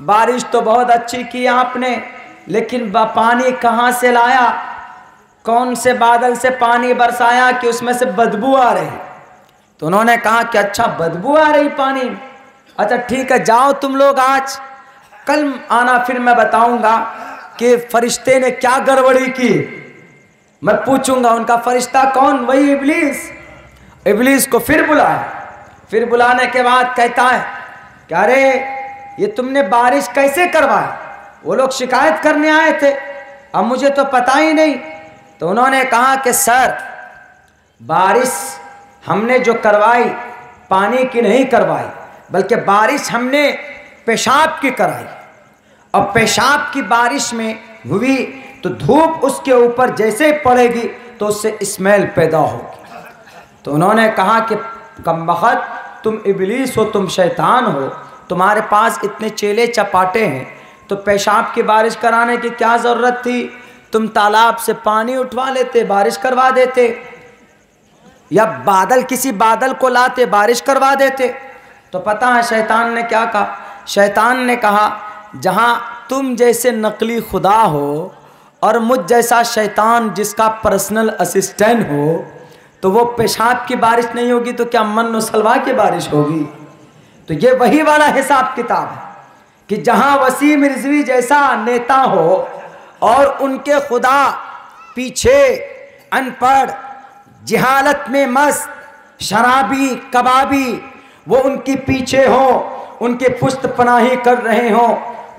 बारिश तो बहुत अच्छी की आपने, लेकिन पानी कहाँ से लाया? कौन से बादल से पानी बरसाया कि उसमें से बदबू आ रही? तो उन्होंने कहा कि अच्छा बदबू आ रही पानी, अच्छा ठीक है जाओ तुम लोग, आज कल आना फिर मैं बताऊंगा कि फरिश्ते ने क्या गड़बड़ी की। मैं पूछूंगा उनका फरिश्ता कौन? वही इब्लीस। इब्लीस को फिर बुलाया। फिर बुलाने के बाद कहता है कि अरे ये तुमने बारिश कैसे करवाई? वो लोग शिकायत करने आए थे, अब मुझे तो पता ही नहीं। तो उन्होंने कहा कि सर बारिश हमने जो करवाई पानी की नहीं करवाई, बल्कि बारिश हमने पेशाब की कराई। और पेशाब की बारिश में हुई तो धूप उसके ऊपर जैसे पड़ेगी तो उससे स्मेल पैदा होगी। तो उन्होंने कहा कि कमबख्त, तुम इब्लीस हो, तुम शैतान हो, तुम्हारे पास इतने चेले चपाटे हैं तो पेशाब की बारिश कराने की क्या ज़रूरत थी? तुम तालाब से पानी उठवा लेते, बारिश करवा देते, या बादल किसी बादल को लाते, बारिश करवा देते। तो पता है शैतान ने क्या कहा? शैतान ने कहा जहाँ तुम जैसे नकली खुदा हो और मुझ जैसा शैतान जिसका पर्सनल असिस्टेंट हो, तो वो पेशाब की बारिश नहीं होगी तो क्या मन और सलवा की बारिश होगी? तो ये वही वाला हिसाब किताब है कि जहाँ वसीम रिजवी जैसा नेता हो और उनके खुदा पीछे अनपढ़, जिहालत में मस्त, शराबी, कबाबी, वो उनके पीछे हो, उनके पुश्त पनाही कर रहे हो,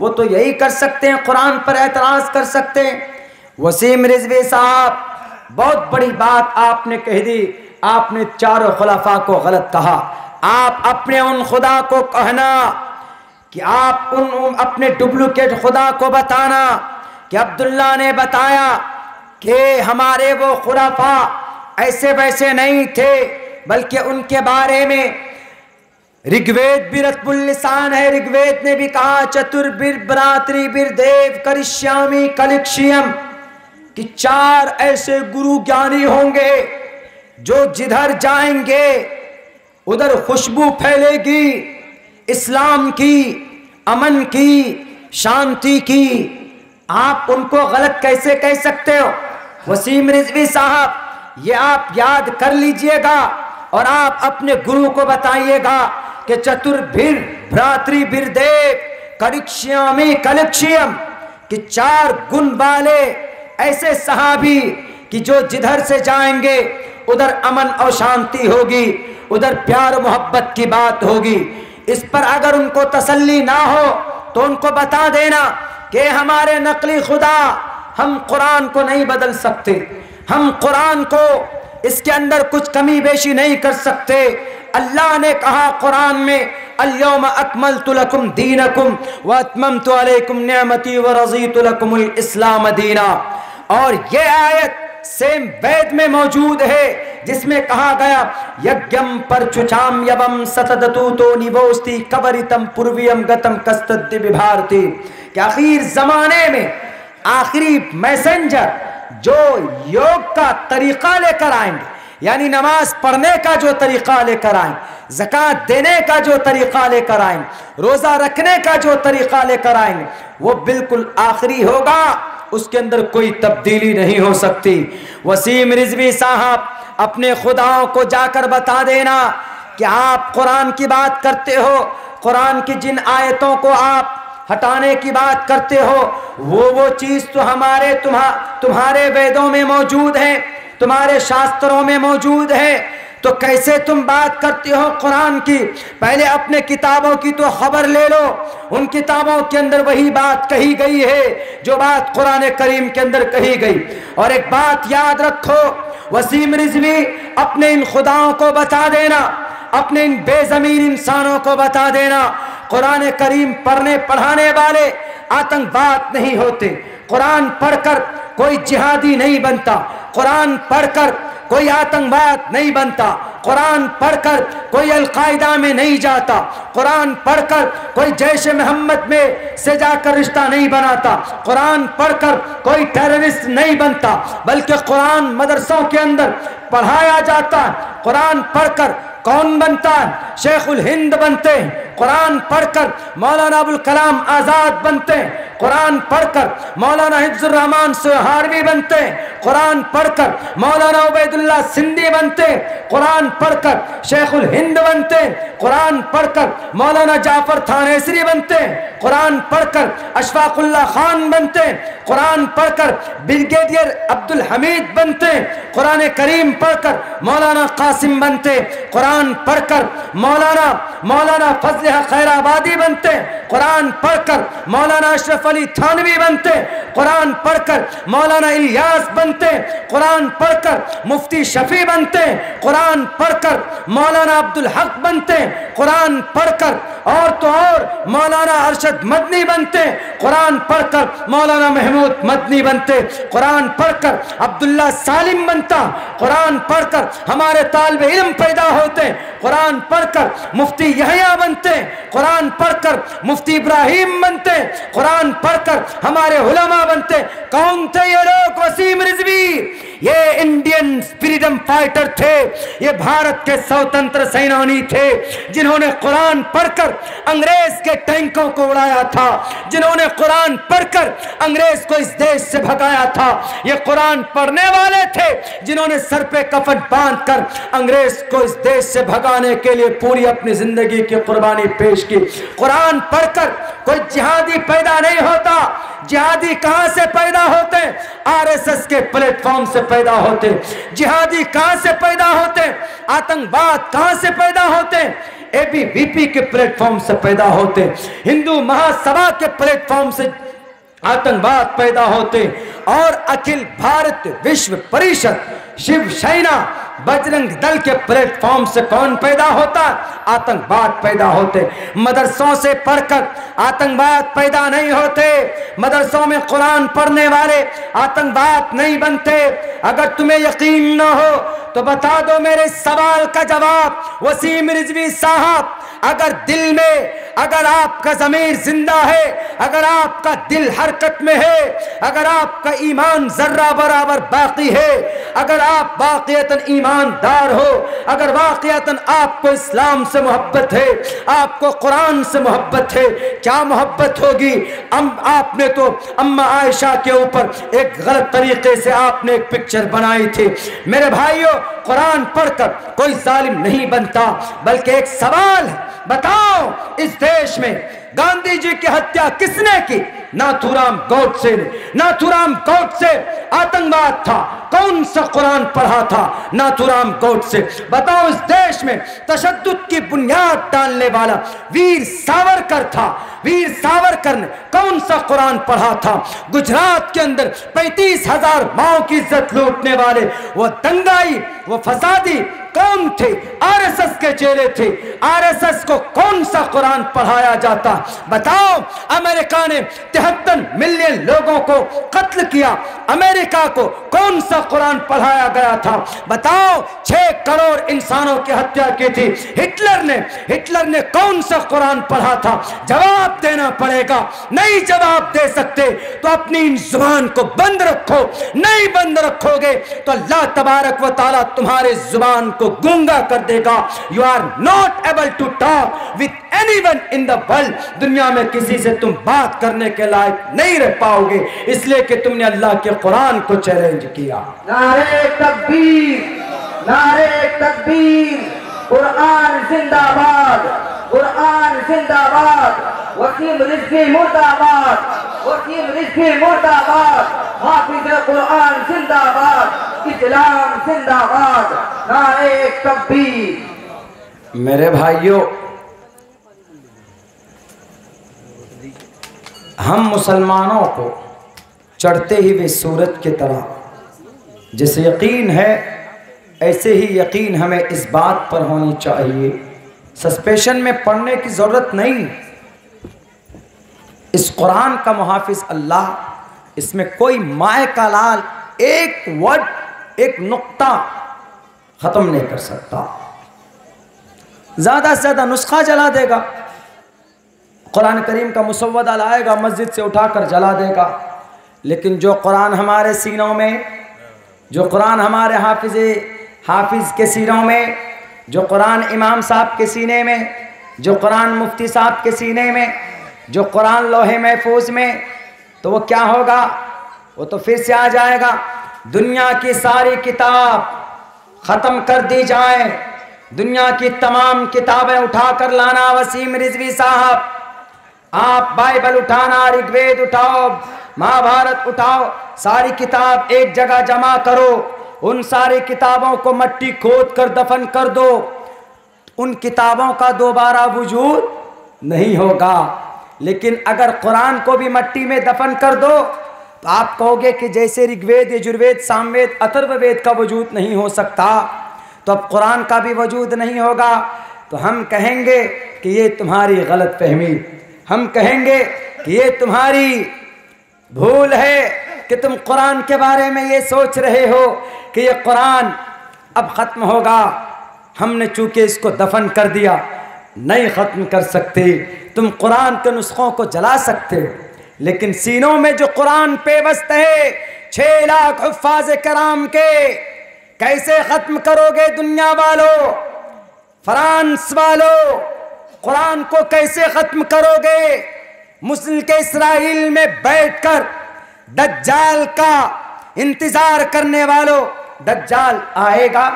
वो तो यही कर सकते हैं, कुरान पर एतराज़ कर सकते हैं। वसीम रिजवी साहब बहुत बड़ी बात आपने कह दी, आपने चारों खुलाफा को गलत कहा। आप अपने उन खुदा को कहना कि आप उन अपने डुप्लीकेट खुदा को बताना कि अब्दुल्ला ने बताया कि हमारे वो खुलाफा ऐसे वैसे नहीं थे, बल्कि उनके बारे में ऋग्वेद भी रत्बुल लिसान है। ऋग्वेद ने भी कहा चतुर्बिर भ्रातृ बिरदेव करिष्यामि कलिक्षियम, कि 4 ऐसे गुरु ज्ञानी होंगे जो जिधर जाएंगे उधर खुशबू फैलेगी इस्लाम की, अमन की, शांति की। आप उनको गलत कैसे कह सकते हो? वसीम रिजवी साहब ये आप याद कर लीजिएगा और आप अपने गुरु को बताइएगा कि चतुर्भिर भ्रातृ बिरदेव करिष्यामि कलिक्षियम, कि 4 गुण वाले ऐसे सहाबी कि जो जिधर से जाएंगे उधर अमन और शांति होगी, उधर प्यार मोहब्बत की बात होगी। इस पर अगर उनको तसल्ली ना हो तो उनको बता देना कि हमारे नकली खुदा, हम कुरान को नहीं बदल सकते, हम कुरान को इसके अंदर कुछ कमी बेशी नहीं कर सकते। अल्लाह ने कहा कुरान में अल-यौम अकमलतु लकुम दीनकुम व अतममतु अलैकुम निअमती व रज़ीतु लकुमुल इस्लाम दीना। और ये आयत सेम वेद में मौजूद है जिसमें कहा गया यज्ञम परचुचाम यवम सतदतु तो निवोस्ति कवरितम पूर्वियम गतम कस्तद्दि विभारती, कि आखिर जमाने में आखिरी मैसेंजर जो योग का तरीका लेकर आएंगे, यानी नमाज पढ़ने का जो तरीका लेकर आए, ज़कात देने का जो तरीक़ा लेकर आएंगे, रोज़ा रखने का जो तरीक़ा लेकर आएंगे, वो बिल्कुल आखिरी होगा, उसके अंदर कोई तब्दीली नहीं हो सकती। वसीम रिजवी साहब, अपने खुदाओं को जाकर बता देना कि आप कुरान की बात करते हो, कुरान की जिन आयतों को आप हटाने की बात करते हो, वो चीज़ तो तुम्हारे वेदों में मौजूद है, तुम्हारे शास्त्रों में मौजूद है, तो कैसे तुम बात करते हो कुरान की? पहले अपने किताबों की तो खबर ले लो, उन किताबों के अंदर वही बात कही गई है जो बात कुरान करीम के अंदर कही गई। और एक बात याद रखो, वसीम रिजवी, अपने इन खुदाओं को बता देना, अपने इन बेज़मीर इंसानों को बता देना, कुरान करीम पढ़ने पढ़ाने वाले आतंकवाद नहीं होते। कुरान पढ़कर कोई जिहादी नहीं बनता, कुरान पढ़कर कोई आतंकवाद नहीं बनता, कुरान पढ़कर कोई अलकायदा में नहीं जाता, कुरान पढ़कर कोई जैश मोहम्मद में से जाकर रिश्ता नहीं बनाता, कुरान पढ़कर कोई टेररिस्ट नहीं बनता, बल्कि कुरान मदरसों के अंदर पढ़ाया जाता है। कुरान पढ़कर कौन बनता है? शेखुल हिंद बनते हैं। कुरान पढ़कर मौलाना अबुल कलाम आज़ाद बनते हैं। कुरान पढ़कर मौलाना हिफ्जुर रहमान सुहारवी बनते हैं। कुरान पढ़कर मौलाना उबैदुल्लाह सिंधी बनते हैं। कुरान पढ़कर शेखुल हिंद बनते हैं। कुरान पढ़कर मौलाना जाफर थानेसरी बनते हैं। कुरान पढ़कर अशफाकुल्लाह खान बनते हैं। कुरान पढ़कर ब्रिगेडियर अब्दुल हमीद बनते हैं। कुरान करीम पढ़कर मौलाना कासिम बनते हैं। कुरान पढ़कर मौलाना फजल खैराबादी बनते हैं। कुरान पढ़कर मौलाना अशरफ अली थानवी बनते हैं। कुरान पढ़कर मौलाना इलियास बनते हैं। कुरान पढ़कर मुफ्ती शफी बनते हैं। कुरान पढ़कर मौलाना अब्दुल हक बनते हैं। कुरान पढ़कर और तो और मौलाना अरशद मदनी बनते हैं। कुरान पढ़कर मौलाना महमूद मदनी बनते। कुरान पढ़कर अब्दुल्ला सालिम बनता। कुरान पढ़कर हमारे तालिब इल्म पैदा होते। कुरान पढ़कर मुफ्ती यहया बनते। कुरान पढ़कर मुफ्ती इब्राहिम बनते। कुरान पढ़कर हमारे उलमा बनते। कौन थे ये लोग? वसीम रिजवी, ये इंडियन फ्रीडम फाइटर थे, ये भारत के स्वतंत्र सेनानी थे, जिन्होंने कुरान पढ़कर अंग्रेज के टैंकों को उड़ाया था, जिन्होंने कुरान पढ़कर अंग्रेज को इस देश से भगाया था। ये कुरान पढ़ने वाले थे जिन्होंने सर पे कफन बांधकर अंग्रेज को इस देश से भगाने के लिए पूरी अपनी जिंदगी की कुर्बानी पेश की। कुरान पढ़कर कोई जिहादी पैदा नहीं होता। जिहादी कहां से पैदा होते? आरएसएस के प्लेटफॉर्म से पैदा होते। जिहादी कहां से पैदा होते? आतंकवाद कहां से पैदा होते? एबीवीपी के प्लेटफॉर्म से पैदा होते। हिंदू महासभा के प्लेटफॉर्म से आतंकवाद पैदा होते। और अखिल भारत विश्व परिषद, शिवसेना, बजरंग दल के प्लेटफॉर्म से कौन पैदा होता? आतंकवाद पैदा होते। मदरसों से पढ़कर आतंकवाद पैदा नहीं होते। मदरसों में कुरान पढ़ने वाले आतंकवाद नहीं बनते। अगर तुम्हें यकीन न हो तो बता दो मेरे सवाल का जवाब। वसीम रिजवी साहब, अगर दिल में, अगर आपका ज़मीर जिंदा है, अगर आपका दिल हरकत में है, अगर आपका ईमान जर्रा बराबर बाकी है, अगर आप वाक़ियतन ईमानदार हो, अगर वाक़ियतन आपको इस्लाम से मोहब्बत है, आपको कुरान से मोहब्बत है, क्या मोहब्बत होगी? आपने तो अम्मा आयशा के ऊपर एक गलत तरीके से आपने एक पिक्चर बनाई थी। मेरे भाइयों, कुरान पढ़कर कोई जालिम नहीं बनता। बल्कि एक सवाल है, बताओ इस देश में गांधी जी की हत्या किसने की? नाथूराम गोडसे ने। नाथूराम गोडसे आतंकवाद था। कौन सा कुरान पढ़ा था नाथूराम गोडसे? बताओ इस देश में तशद्दुद की बुनियाद डालने वाला वीर सावरकर था। वीर सावरकर ने कौन सा कुरान पढ़ा था? गुजरात के अंदर 35,000 माओ की इज्जत लूटने वाले वो दंगाई, वो फसादी कौन थे? आरएसएस के चेले थे। आरएसएस को कौन सा कुरान पढ़ाया जाता? बताओ, अमेरिका ने 73 मिलियन लोगों को कत्ल किया, अमेरिका को कौन सा कुरान पढ़ाया गया था? बताओ, 6 करोड़ इंसानों की हत्या की थी हिटलर ने कौन सा कुरान पढ़ा था? जवाब देना पड़ेगा। नहीं जवाब दे सकते तो अपनी इन जुबान को बंद रखो, नहीं बंद रखोगे तो अल्लाह तबारक व तआला तुम्हारे जुबान को गूंगा कर देगा। You are not able to talk with anyone in the world. दुनिया में किसी से तुम बात करने के लायक नहीं रह पाओगे, इसलिए कि तुमने अल्लाह के कुरान को चैलेंज किया। नारे तकबीर, नारे तकबीर, कुरान जिंदाबाद, कुरान जिंदाबाद, वसीम रिजवी मुर्दाबाद, वसीम रिजवी मुर्दाबाद, हाफिज कुरान जिंदाबाद, इस्लाम जिंदाबाद, नारे तकबीर। मेरे भाइयों, हम मुसलमानों को चढ़ते ही वे सूरज की तरह जैसे यकीन है, ऐसे ही यकीन हमें इस बात पर होनी चाहिए। सस्पेंशन में पढ़ने की ज़रूरत नहीं। इस कुरान का मुहाफिज अल्लाह, इसमें कोई माए का लाल एक वर्ड, एक नुक्ता ख़त्म नहीं कर सकता। ज़्यादा से ज़्यादा नुस्खा जला देगा, कुरान करीम का मुसव्वदा लाएगा, मस्जिद से उठाकर जला देगा। लेकिन जो कुरान हमारे सीनों में, जो कुरान हमारे हाफिज़ के सीनों में, जो कुरान इमाम साहब के सीने में, जो कुरान मुफ्ती साहब के सीने में, जो कुरान लोहे महफूज में, तो वो क्या होगा? वो तो फिर से आ जाएगा। दुनिया की सारी किताब ख़त्म कर दी जाए, दुनिया की तमाम किताबें उठाकर लाना। वसीम रिजवी साहब, आप बाइबल उठाना, ऋग्वेद उठाओ, महाभारत उठाओ, सारी किताब एक जगह जमा करो, उन सारी किताबों को मट्टी खोद कर दफन कर दो। उन किताबों का दोबारा वजूद नहीं होगा। लेकिन अगर कुरान को भी मट्टी में दफन कर दो तो आप कहोगे कि जैसे ऋग्वेद, यजुर्वेद, सामवेद, अथर्ववेद का वजूद नहीं हो सकता, तो अब कुरान का भी वजूद नहीं होगा। तो हम कहेंगे कि ये तुम्हारी गलत फहमी, हम कहेंगे कि ये तुम्हारी भूल है कि तुम कुरान के बारे में ये सोच रहे हो कि ये कुरान अब ख़त्म होगा। हमने चूँकि इसको दफन कर दिया, नहीं ख़त्म कर सकते। तुम कुरान के नुस्खों को जला सकते हो, लेकिन सीनों में जो कुरान पेवस्त है 6 लाख हुफ़ाज़ कराम के, कैसे ख़त्म करोगे? दुनिया वालों, फ्रांस वालों, कुरान को कैसे ख़त्म करोगे? मुस्लिम के इसराइल में बैठकर दज्जाल का इंतज़ार करने वालों, दज्जाल आएगा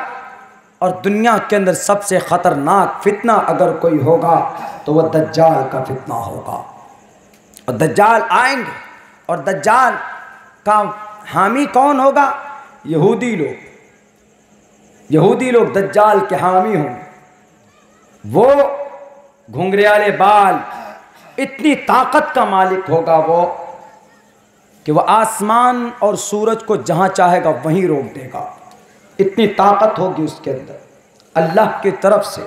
और दुनिया के अंदर सबसे ख़तरनाक फितना अगर कोई होगा तो वह दज्जाल का फितना होगा। और दज्जाल आएंगे, और दज्जाल का हामी कौन होगा? यहूदी लोग। यहूदी लोग दज्जाल के हामी होंगे। वो घुंघराले बाल, इतनी ताकत का मालिक होगा वो कि वह आसमान और सूरज को जहाँ चाहेगा वहीं रोक देगा। इतनी ताकत होगी उसके अंदर अल्लाह की तरफ से।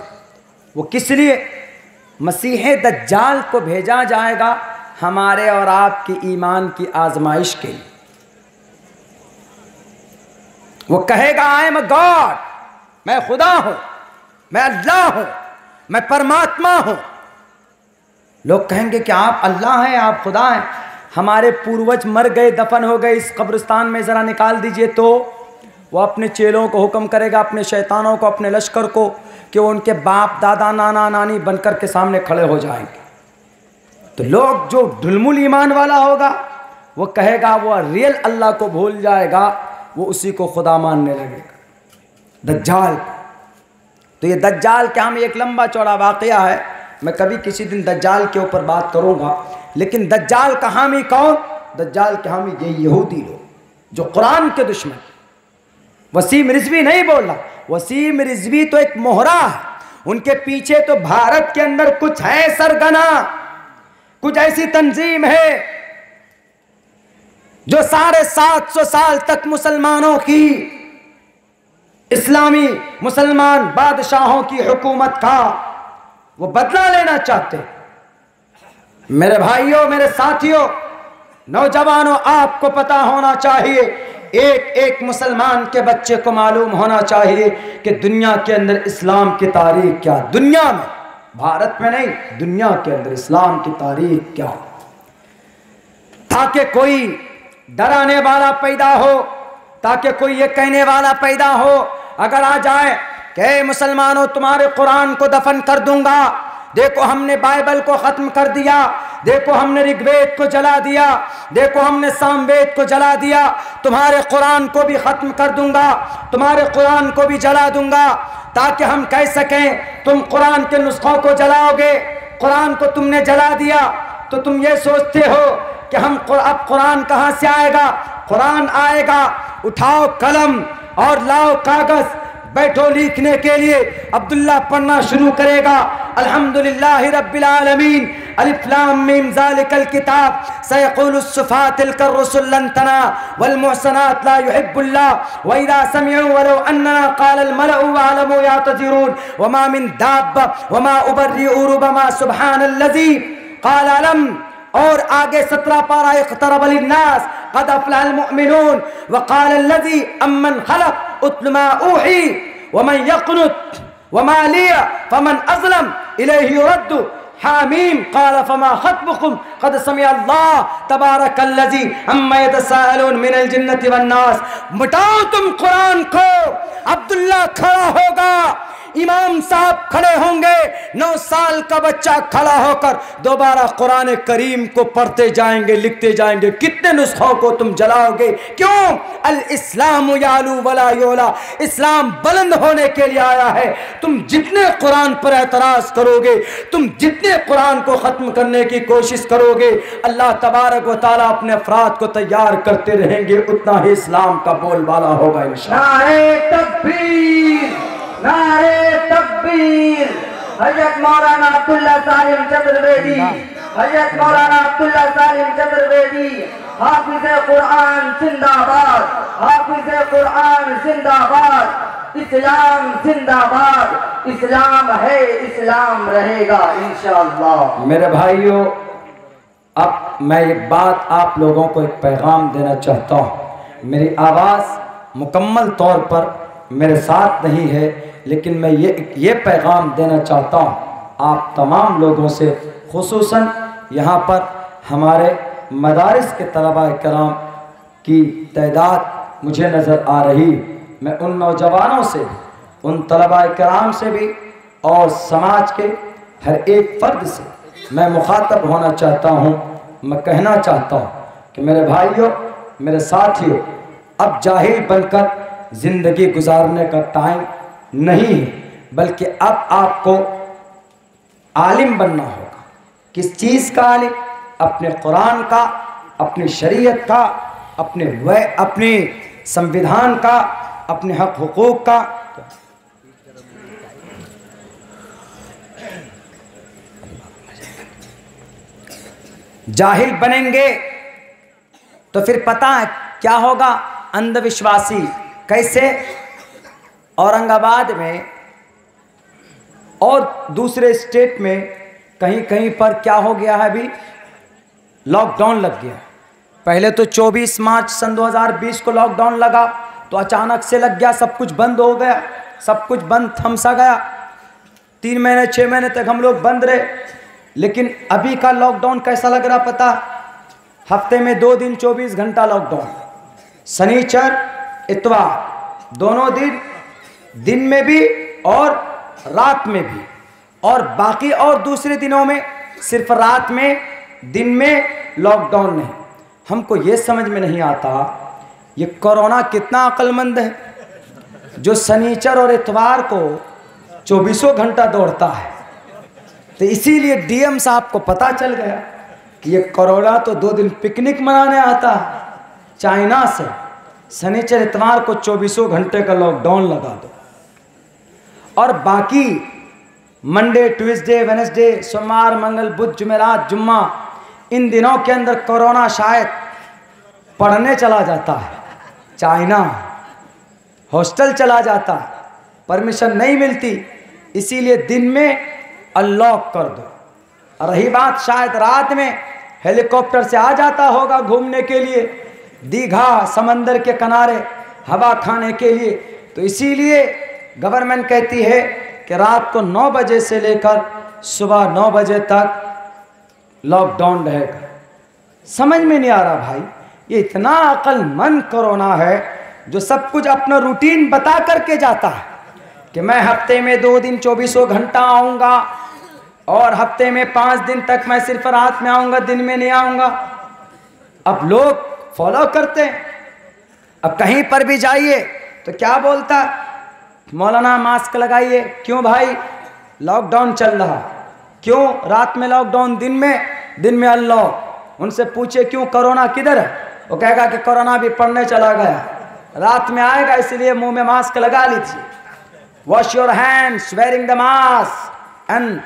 वो किस लिए? मसीह दज्जाल को भेजा जाएगा हमारे और आपकी ईमान की आजमाइश के लिए। वो कहेगा आई एम अ गॉड, मैं खुदा हूं, मैं अल्लाह हूं, मैं परमात्मा हूं। लोग कहेंगे कि आप अल्लाह हैं, आप खुदा हैं, हमारे पूर्वज मर गए, दफन हो गए, इस कब्रिस्तान में ज़रा निकाल दीजिए। तो वो अपने चेलों को हुक्म करेगा, अपने शैतानों को, अपने लश्कर को, कि वो उनके बाप दादा नाना नानी बनकर के सामने खड़े हो जाएंगे। तो लोग, जो ढुलमुल ईमान वाला होगा, वो कहेगा, वो रियल अल्लाह को भूल जाएगा, वो उसी को खुदा मानने लगेगा, दज्जाल। तो ये दज्जाल क्या, हम एक लंबा चौड़ा वाक़या है, मैं कभी किसी दिन दज्जाल के ऊपर बात करूँगा। लेकिन दज्जाल का हामी कौन? दज्जाल के हामी ये यहूदी लोग जो कुरान के दुश्मन। वसीम रिजवी नहीं बोल रहा, वसीम रिजवी तो एक मोहरा है, उनके पीछे तो भारत के अंदर कुछ है सरगना, कुछ ऐसी तंजीम है जो 750 साल तक मुसलमानों की, इस्लामी मुसलमान बादशाहों की हुकूमत का वो बदला लेना चाहते। मेरे भाइयों, मेरे साथियों, नौजवानों, आपको पता होना चाहिए, एक एक मुसलमान के बच्चे को मालूम होना चाहिए कि दुनिया के अंदर इस्लाम की तारीख क्या, दुनिया में, भारत में नहीं, दुनिया के अंदर इस्लाम की तारीख क्या, ताकि कोई डराने वाला पैदा हो, ताकि कोई ये कहने वाला पैदा हो अगर आ जाए कि मुसलमानों तुम्हारे कुरान को दफन कर दूंगा, देखो हमने बाइबल को खत्म कर दिया, देखो हमने ऋग्वेद को जला दिया, देखो हमने सामवेद को जला दिया, तुम्हारे कुरान को भी खत्म कर दूंगा, तुम्हारे कुरान को भी जला दूंगा, ताकि हम कह सकें तुम कुरान के नुस्खों को जलाओगे, कुरान को तुमने जला दिया तो तुम ये सोचते हो कि हम अब कुरान कहाँ से आएगा, कुरान आएगा, उठाओ कलम और लाओ कागज, बैठो लिखने के लिए। अब्दुल्ला पढ़ना शुरू करेगा, अल्हम्दुलिल्लाहि रब्बिल आलमीन, अलिफ लाम मीम ज़ालिकल किताब सयक़ूलुस सुफ़ातिल कर्रुसुल लन तना वल मुहसनात ला युहिब्बुल्लाह व इज़ा समिअू वलौ अन्ना क़ालल मलअू वअलमू यातज़िरून वमा मिन दाब्बा वमा उबर्रिउ रुबमा सुब्हानल्लज़ी क़ाल अलम। और आगे 17 पारा, इक़्तरब लिन्नास क़द अफ़लहल मुमिनून व क़ाल अल्लज़ी अम्मन ख़लक़ उत्लु मा ऊही वमन यक़नुत वमा लिया फमन अज़लम इलैहि युरद्दु हामीम क़ाल फमा ख़त्बुकुम क़द समिअ अल्लाह तबारकल्लज़ी अम्मा यतसाअलून मिनल जिन्नति वन्नास। मिटाओ तुम कुरान को। अब्दुल्ला खड़ा होगा, इमाम साहब खड़े होंगे, 9 साल का बच्चा खड़ा होकर दोबारा कुरान करीम को पढ़ते जाएंगे, लिखते जाएंगे। कितने नुस्खों को तुम जलाओगे? क्यों? अल इस्लाम यालू वला योला, इस्लाम बुलंद होने के लिए आया है। तुम जितने कुरान पर एतराज करोगे, तुम जितने कुरान को खत्म करने की कोशिश करोगे, अल्लाह तबारक व तआला अपने अफराद को तैयार करते रहेंगे, उतना ही इस्लाम का बोलबाला होगा इंशाअल्लाह। नारे तकबीर, नारे तकबीर। हजरत मौलाना अब्दुल्ला सालिम चतुर्वेदी, हजरत मौलाना अब्दुल्ला सालिम चतुर्वेदी, हाफिज़े कुरान जिंदाबाद, हाफिज़े कुरान जिंदाबाद, इस्लाम जिंदाबाद, इस्लाम है, इस्लाम रहेगा इंशाअल्लाह। मेरे भाइयों, अब मैं एक बात आप लोगों को, एक पैगाम देना चाहता हूँ। मेरी आवाज़ मुकम्मल तौर पर मेरे साथ नहीं है, लेकिन मैं ये पैगाम देना चाहता हूँ आप तमाम लोगों से, खुसूसन यहाँ पर हमारे मदारिस के तलबा कराम की तादाद मुझे नज़र आ रही। मैं उन नौजवानों से, उन तलबा कराम से भी और समाज के हर एक फ़र्द से मैं मुखातब होना चाहता हूँ। मैं कहना चाहता हूँ कि मेरे भाइयों, मेरे साथियों, अब जाहिल बनकर ज़िंदगी गुजारने का टाइम नहीं है, बल्कि अब आपको आलिम बनना होगा। किस चीज़ का आलिम? अपने कुरान का, अपनी शरीयत का, अपने संविधान का, अपने हक हुकूक का। जाहिल बनेंगे तो फिर पता है क्या होगा? अंधविश्वासी। कैसे? औरंगाबाद में और दूसरे स्टेट में कहीं कहीं पर क्या हो गया है, अभी लॉकडाउन लग गया। पहले तो 24 मार्च सन 2020 को लॉकडाउन लगा, तो अचानक से लग गया, सब कुछ बंद हो गया, सब कुछ बंद थमसा गया। 3 महीने 6 महीने तक हम लोग बंद रहे। लेकिन अभी का लॉकडाउन कैसा लग रहा पता? हफ्ते में 2 दिन 24 घंटा लॉकडाउन, शनिचर इतवार, दोनों दिन में भी और रात में भी, और बाकी और दूसरे दिनों में सिर्फ रात में, दिन में लॉकडाउन नहीं। हमको ये समझ में नहीं आता ये कोरोना कितना अक्लमंद है, जो शनिचर और इतवार को 24 घंटा दौड़ता है। तो इसीलिए डीएम साहब को पता चल गया कि ये कोरोना तो 2 दिन पिकनिक मनाने आता है चाइना से, शनिचर इतवार को 24 घंटे का लॉकडाउन लगा दो, और बाकी मंडे, ट्यूसडे, वेडनेसडे, सोमवार, मंगल, बुध, जुमेरात, जुम्मा, इन दिनों के अंदर कोरोना शायद पढ़ने चला जाता है चाइना, हॉस्टल चला जाता है, परमिशन नहीं मिलती। इसीलिए दिन में अनलॉक कर दो, और रही बात शायद रात में हेलीकॉप्टर से आ जाता होगा घूमने के लिए दीघा समंदर के किनारे हवा खाने के लिए, तो इसीलिए गवर्नमेंट कहती है कि रात को 9 बजे से लेकर सुबह 9 बजे तक लॉकडाउन रहेगा। समझ में नहीं आ रहा भाई, ये इतना अक्लमंद कोरोना है जो सब कुछ अपना रूटीन बता करके जाता है कि मैं हफ्ते में 2 दिन 24 घंटा आऊँगा और हफ्ते में 5 दिन तक मैं सिर्फ रात में आऊँगा, दिन में नहीं आऊँगा। अब लोग फॉलो करते हैं। अब कहीं पर भी जाइए तो क्या बोलता, मौलाना मास्क लगाइए। क्यों भाई, लॉकडाउन चल रहा। क्यों रात में लॉकडाउन, दिन में अनलॉक। उनसे पूछे क्यों, कोरोना किधर है? वो कहेगा कि कोरोना भी पढ़ने चला गया, रात में आएगा इसलिए मुंह में मास्क लगा लीजिए। Wash your hands, wearing the mask and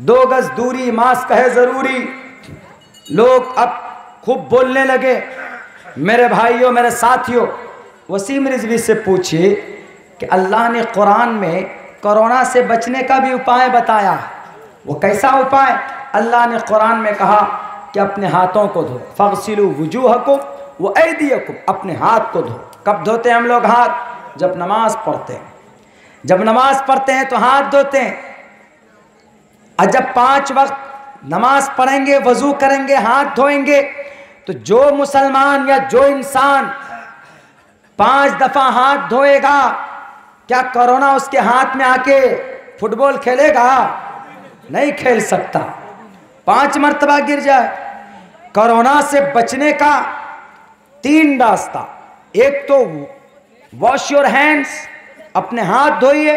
2 गज दूरी, मास्क है जरूरी। लोग अब खूब बोलने लगे। मेरे भाइयों, मेरे साथियों, वसीम रिजवी से पूछिए कि अल्लाह ने कुरान में कोरोना से बचने का भी उपाय बताया। वो कैसा उपाय? अल्लाह ने कुरान में कहा कि अपने हाथों को धो, फगसिलू वुजूहकुम व ऐदियकुम, अपने हाथ को धो। कब धोते हैं हम लोग हाथ? जब नमाज पढ़ते हैं। जब नमाज पढ़ते हैं तो हाथ धोते हैं। और जब 5 वक्त नमाज पढ़ेंगे, वजू करेंगे, हाथ धोएंगे, तो जो मुसलमान या जो इंसान 5 दफा हाथ धोएगा, क्या कोरोना उसके हाथ में आके फुटबॉल खेलेगा? नहीं खेल सकता। 5 मर्तबा गिर जाए। कोरोना से बचने का 3 रास्ता। एक तो वॉश योर हैंड्स, अपने हाथ धोइए।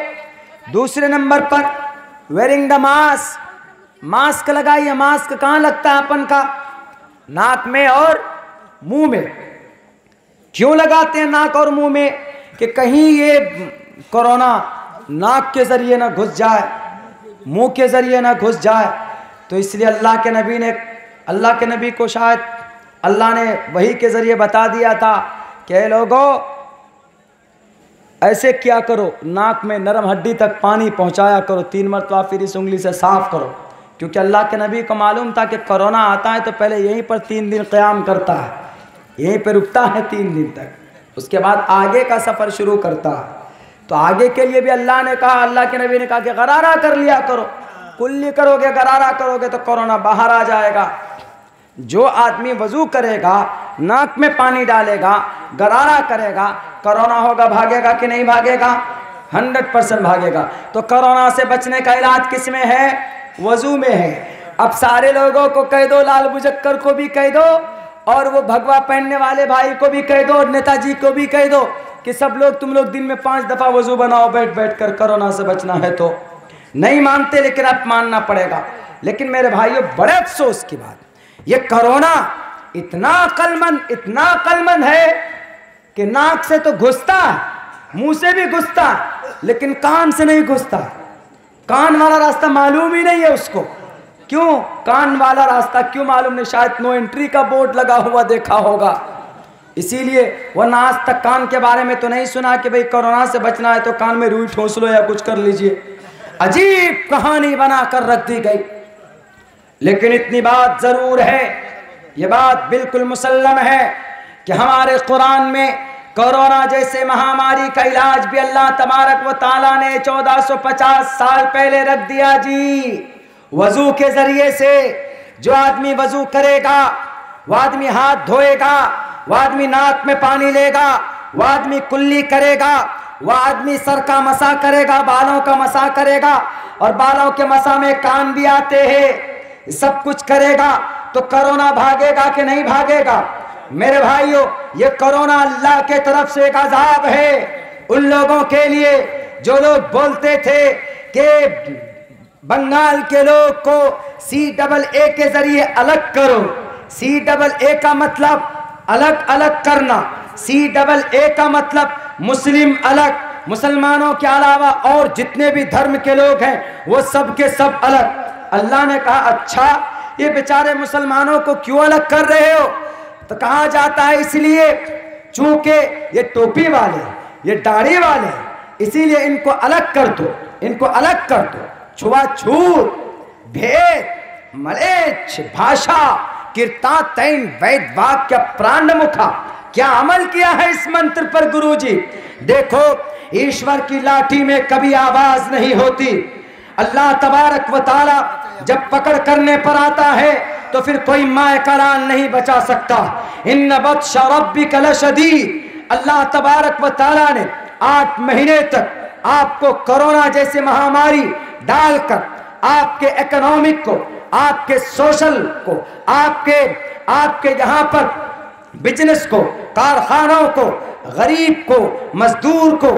दूसरे नंबर पर वेयरिंग द मास्क, मास्क लगाइए। मास्क कहाँ लगता है अपन का? नाक में और मुंह में। क्यों लगाते हैं नाक और मुंह में? कि कहीं ये कोरोना नाक के जरिए ना घुस जाए, मुंह के जरिए ना घुस जाए। तो इसलिए अल्लाह के नबी को शायद अल्लाह ने वही के जरिए बता दिया था कि लोगों ऐसे क्या करो, नाक में नरम हड्डी तक पानी पहुंचाया करो, 3 मरतबा फिर इस उंगली से साफ करो। क्योंकि अल्लाह के नबी को मालूम था कि कोरोना आता है तो पहले यहीं पर 3 दिन क़याम करता है, यहीं पर रुकता है 3 दिन तक, उसके बाद आगे का सफ़र शुरू करता है। तो आगे के लिए भी अल्लाह ने कहा, अल्लाह के नबी ने कहा कि गरारा कर लिया करो। कुल्ली करोगे, गरारा करोगे तो कोरोना बाहर आ जाएगा। जो आदमी वजू करेगा, नाक में पानी डालेगा, गरारा करेगा, कोरोना होगा, भागेगा कि नहीं भागेगा? 100% भागेगा। तो कोरोना से बचने का इलाज किस में है? वजू में है। अब सारे लोगों को कह दो, लाल बुजक्कर को भी कह दो, और वो भगवा पहनने वाले भाई को भी कह दो, और नेताजी को भी कह दो कि सब लोग तुम लोग दिन में 5 दफा वजू बनाओ बैठ बैठ कर, कोरोना से बचना है। तो नहीं मानते, लेकिन अब मानना पड़ेगा। लेकिन मेरे भाइयों, बड़े अफसोस की बात, ये कोरोना इतना अक्लमंद है कि नाक से तो घुसता है, मुंह से भी घुसता है, लेकिन कान से नहीं घुसता। कान वाला रास्ता मालूम ही नहीं है उसको। क्यों कान वाला रास्ता क्यों मालूम नहीं? शायद नो एंट्री का बोर्ड लगा हुआ देखा होगा, इसीलिए वरना आज तक कान के बारे में तो नहीं सुना कि भाई कोरोना से बचना है तो कान में रुई ठोस लो या कुछ कर लीजिए। अजीब कहानी बनाकर रख दी गई। लेकिन इतनी बात जरूर है, ये बात बिल्कुल मुसल्लम है कि हमारे कुरान में कोरोना जैसे महामारी का इलाज भी अल्लाह तबारक व तआला ने 1450 साल पहले रख दिया जी। वजू के जरिए से जो आदमी वजू करेगा, वो आदमी हाथ धोएगा, वो आदमी नाक में पानी लेगा, वो आदमी कुल्ली करेगा, वह आदमी सर का मसा करेगा, बालों का मसा करेगा, और बालों के मसा में कान भी आते हैं, सब कुछ करेगा तो कोरोना भागेगा कि नहीं भागेगा? मेरे भाइयों, ये कोरोना अल्लाह के तरफ से एक अजाब है उन लोगों के लिए जो लोग बोलते थे कि बंगाल के लोग को CAA के जरिए अलग करो। CAA का मतलब अलग अलग करना, CAA का मतलब मुस्लिम अलग, मुसलमानों के अलावा और जितने भी धर्म के लोग हैं वो सब के सब अलग। अल्लाह ने कहा अच्छा, ये बेचारे मुसलमानों को क्यों अलग कर रहे हो? तो कहा जाता है इसलिए चूंकि ये टोपी वाले, ये दाढ़ी वाले, इसीलिए इनको अलग कर दो, इनको अलग कर दो। छुआछूत, भेद, मलेच्छ भाषा कीर्ता तैन वैद वाक्य प्राण मुखा। क्या अमल किया है इस मंत्र पर गुरुजी? देखो, ईश्वर की लाठी में कभी आवाज नहीं होती। अल्लाह तबारक व ताला जब पकड़ करने पर आता है तो फिर कोई माए का लाल नहीं बचा सकता। इन्न बत्श रब्बिका लशदीद। अल्लाह तबारक व ताला ने 8 महीने तक आपको कोरोना जैसे महामारी डालकर आपके इकोनॉमिक को, आपके सोशल को, आपके यहाँ पर बिजनेस को, कारखानों को, गरीब को, मजदूर को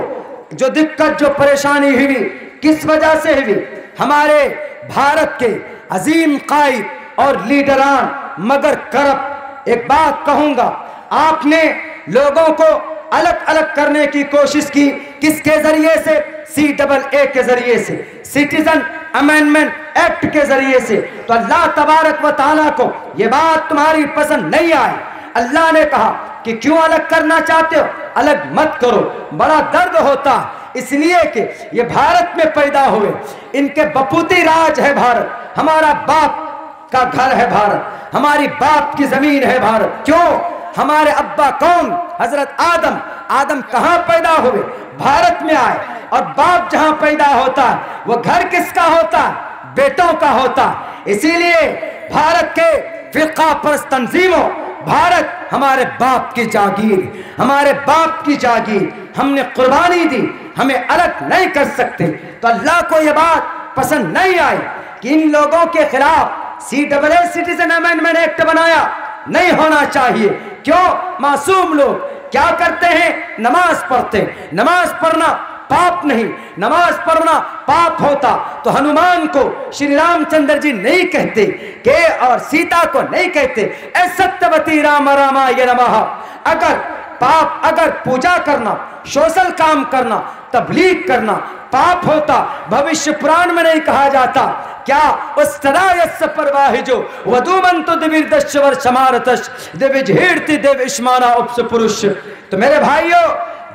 जो दिक्कत, जो परेशानी हुई, किस वजह से हुई? हमारे भारत के अजीम कायद और लीडरान मगर करप्ट। एक बात कहूंगा, आपने लोगों को अलग अलग करने की कोशिश की। किसके जरिए से? CAA के जरिए से, सिटीजन अमेंडमेंट एक्ट के जरिए से। तो अल्लाह तबारक व ताला को ये बात तुम्हारी पसंद नहीं आई। अल्लाह ने कहा कि क्यों अलग करना चाहते हो? अलग मत करो। बड़ा दर्द होता इसलिए कि ये भारत में पैदा हुए, इनके बपूती राज है भारत, हमारा बाप का घर है भारत, हमारी बाप की जमीन है भारत। क्यों? हमारे अब्बा कौन? हजरत आदम। आदम कहां पैदा हुए? भारत में आए। और बाप जहां पैदा होता है वो घर किसका होता? बेटों का होता। इसीलिए भारत के फिरका परस्त तंजीमों, भारत हमारे बाप की जागीर, हमारे बाप की जागीर, हमने कुर्बानी दी, हमें अलग नहीं कर सकते। तो अल्लाह को यह बात पसंद नहीं आई कि इन लोगों के खिलाफ CAA सिटीजन अमेंडमेंट एक्ट बनाया। नहीं होना चाहिए। क्यों? मासूम लोग क्या करते हैं? नमाज पढ़ते। नमाज पढ़ना पाप नहीं, नमाज पढ़ना पाप होता तो हनुमान को श्री रामचंद्र जी नहीं कहते के और सीता को नहीं कहते ए सत्यवती राम रामाय नमः। अगर पाप, अगर पूजा करना, सोशल काम करना, तबलीग करना पाप होता, भविष्य पुराण में नहीं कहा जाता क्या? उस सदायस्य परवाहिजो वधुमंतो दिविर्दश्वर समारतश दिविजहीर्ति देविष्माना उपस पुरुष। तो मेरे भाइयों,